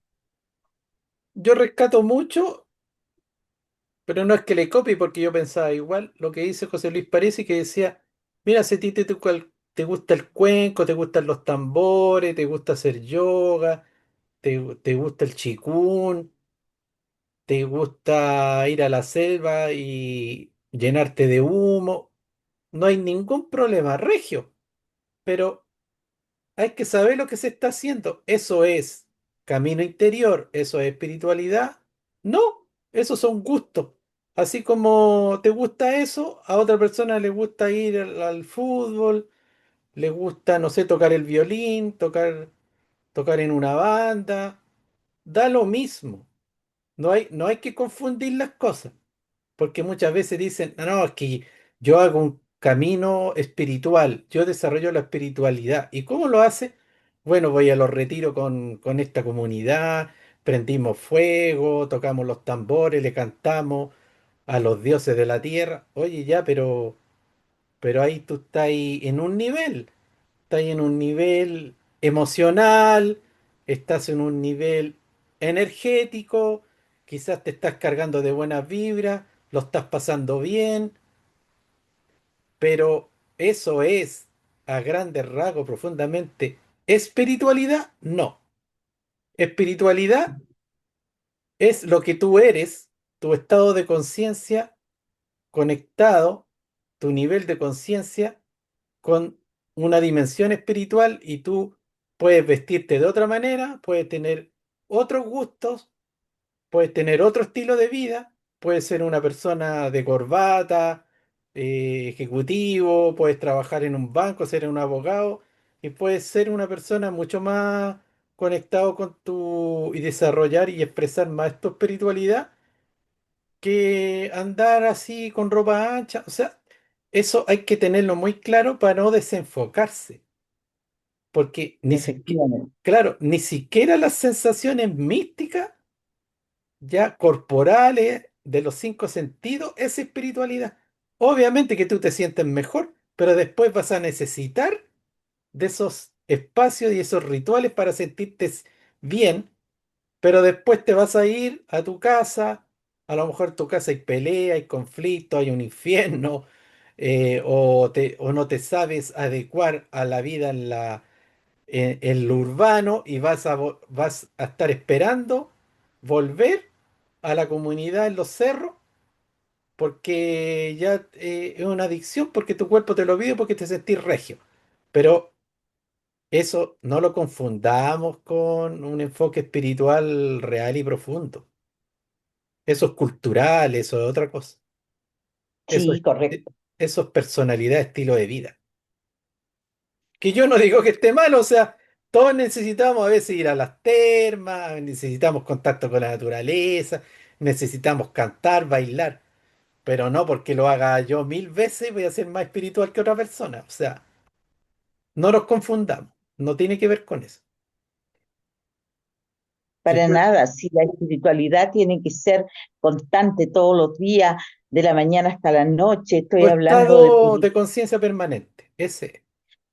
yo rescato mucho, pero no es que le copie porque yo pensaba igual lo que dice José Luis Parisi, que decía, mira, si a ti te gusta el cuenco, te gustan los tambores, te gusta hacer yoga, te gusta el chikún, te gusta ir a la selva y llenarte de humo, no hay ningún problema, regio, pero hay que saber lo que se está haciendo. ¿Eso es camino interior? ¿Eso es espiritualidad? No, esos son gustos. Así como te gusta eso, a otra persona le gusta ir al fútbol, le gusta, no sé, tocar el violín, tocar en una banda. Da lo mismo. No hay que confundir las cosas. Porque muchas veces dicen, no, no, es que yo hago un camino espiritual, yo desarrollo la espiritualidad. ¿Y cómo lo hace? Bueno, voy a los retiros con esta comunidad, prendimos fuego, tocamos los tambores, le cantamos a los dioses de la tierra. Oye, ya, pero ahí tú estás ahí en un nivel, estás ahí en un nivel emocional, estás en un nivel energético, quizás te estás cargando de buenas vibras, lo estás pasando bien, pero eso es a grandes rasgos profundamente espiritualidad, no. Espiritualidad es lo que tú eres, tu estado de conciencia conectado, tu nivel de conciencia con una dimensión espiritual y tú puedes vestirte de otra manera, puedes tener otros gustos, puedes tener otro estilo de vida, puedes ser una persona de corbata, ejecutivo, puedes trabajar en un banco, ser un abogado y puedes ser una persona mucho más conectado con tu y desarrollar y expresar más tu espiritualidad que andar así con ropa ancha. O sea, eso hay que tenerlo muy claro para no desenfocarse, porque ni siquiera, Efectivamente. claro, ni siquiera las sensaciones místicas, ya corporales, de los cinco sentidos, es espiritualidad. Obviamente que tú te sientes mejor, pero después vas a necesitar de esos espacios y esos rituales para sentirte bien. Pero después te vas a ir a tu casa, a lo mejor en tu casa hay pelea, hay conflicto, hay un infierno, o no te sabes adecuar a la vida en lo urbano y vas a estar esperando volver a la comunidad en los cerros porque ya es una adicción, porque tu cuerpo te lo pide, porque te sentís regio. Pero eso no lo confundamos con un enfoque espiritual real y profundo. Eso es cultural, eso es otra cosa. Eso Sí, es, correcto. eso es personalidad, estilo de vida. Que yo no digo que esté mal, o sea, todos necesitamos a veces ir a las termas, necesitamos contacto con la naturaleza, necesitamos cantar, bailar, pero no porque lo haga yo 1000 veces voy a ser más espiritual que otra persona. O sea, no nos confundamos, no tiene que ver con eso. Si Para tú- nada, si la espiritualidad tiene que ser constante todos los días, de la mañana hasta la noche, Tu estoy hablando de, estado de conciencia permanente, ese.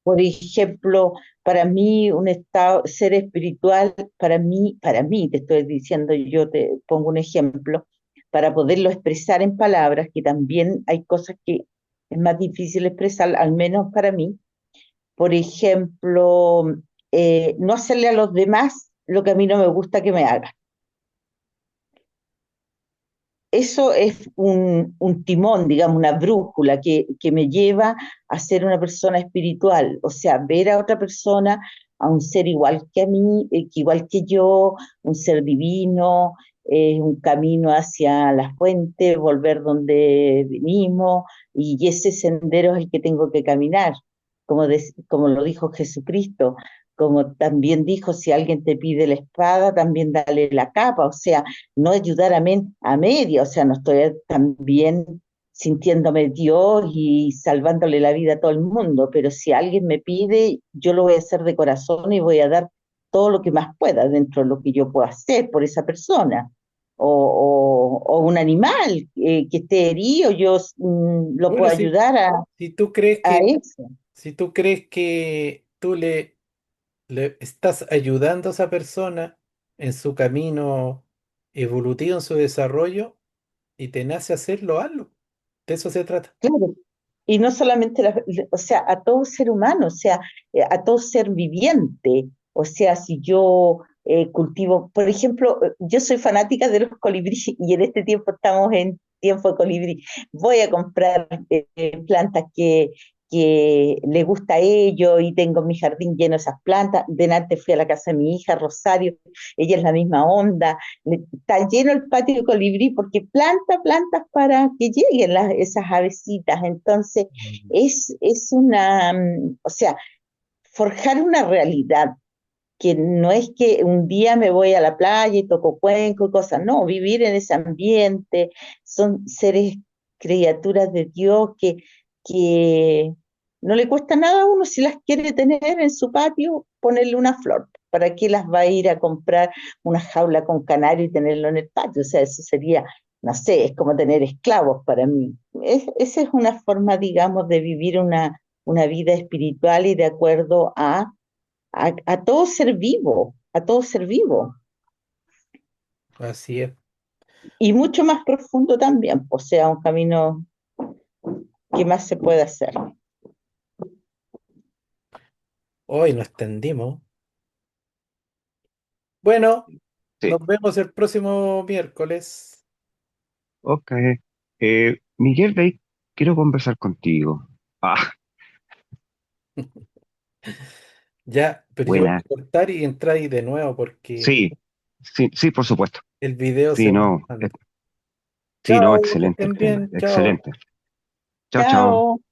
por ejemplo, para mí un estado, ser espiritual, para mí, te estoy diciendo, yo te pongo un ejemplo, para poderlo expresar en palabras, que también hay cosas que es más difícil expresar, al menos para mí. Por ejemplo, no hacerle a los demás lo que a mí no me gusta que me hagan. Eso es un timón, digamos, una brújula que me lleva a ser una persona espiritual, o sea, ver a otra persona, a un ser igual que a mí, que igual que yo, un ser divino, un camino hacia la fuente, volver donde venimos, y ese sendero es el que tengo que caminar, como lo dijo Jesucristo. Como también dijo, si alguien te pide la espada, también dale la capa, o sea, no ayudar a media, o sea, no estoy también sintiéndome Dios y salvándole la vida a todo el mundo, pero si alguien me pide, yo lo voy a hacer de corazón y voy a dar todo lo que más pueda dentro de lo que yo pueda hacer por esa persona. o un animal que esté herido, yo lo Bueno, puedo ayudar si tú crees a que, eso. si tú crees que tú le estás ayudando a esa persona en su camino evolutivo, en su desarrollo, y te nace hacerlo, hazlo. De eso se trata. Claro. Y no solamente, o sea, a todo ser humano, o sea, a todo ser viviente. O sea, si yo cultivo, por ejemplo, yo soy fanática de los colibríes y en este tiempo estamos en tiempo de colibrí. Voy a comprar plantas que le gusta a ellos y tengo mi jardín lleno de esas plantas. Delante fui a la casa de mi hija, Rosario, ella es la misma onda. Está lleno el patio de colibrí porque planta plantas para que lleguen esas avecitas. Entonces, Mm. es una, o sea, forjar una realidad que no es que un día me voy a la playa y toco cuenco y cosas, no, vivir en ese ambiente, son seres, criaturas de Dios que no le cuesta nada a uno si las quiere tener en su patio, ponerle una flor. ¿Para qué las va a ir a comprar una jaula con canario y tenerlo en el patio? O sea, eso sería, no sé, es como tener esclavos para mí. Esa es una forma, digamos, de vivir una vida espiritual y de acuerdo a todo ser vivo, a todo ser vivo. Así es. Y mucho más profundo también, o sea, un camino que más se puede hacer. Hoy nos extendimos. Bueno, Sí, nos vemos el próximo miércoles. ok. Miguel, Bey, quiero conversar contigo. Ah, Ya, pero yo voy buena. a cortar y entrar ahí de nuevo porque Sí, sí, sí, por supuesto. el video Sí, se me no, manda. sí, no, Chao, que excelente el estén tema, bien, chao. excelente. Chao, chao. Chao.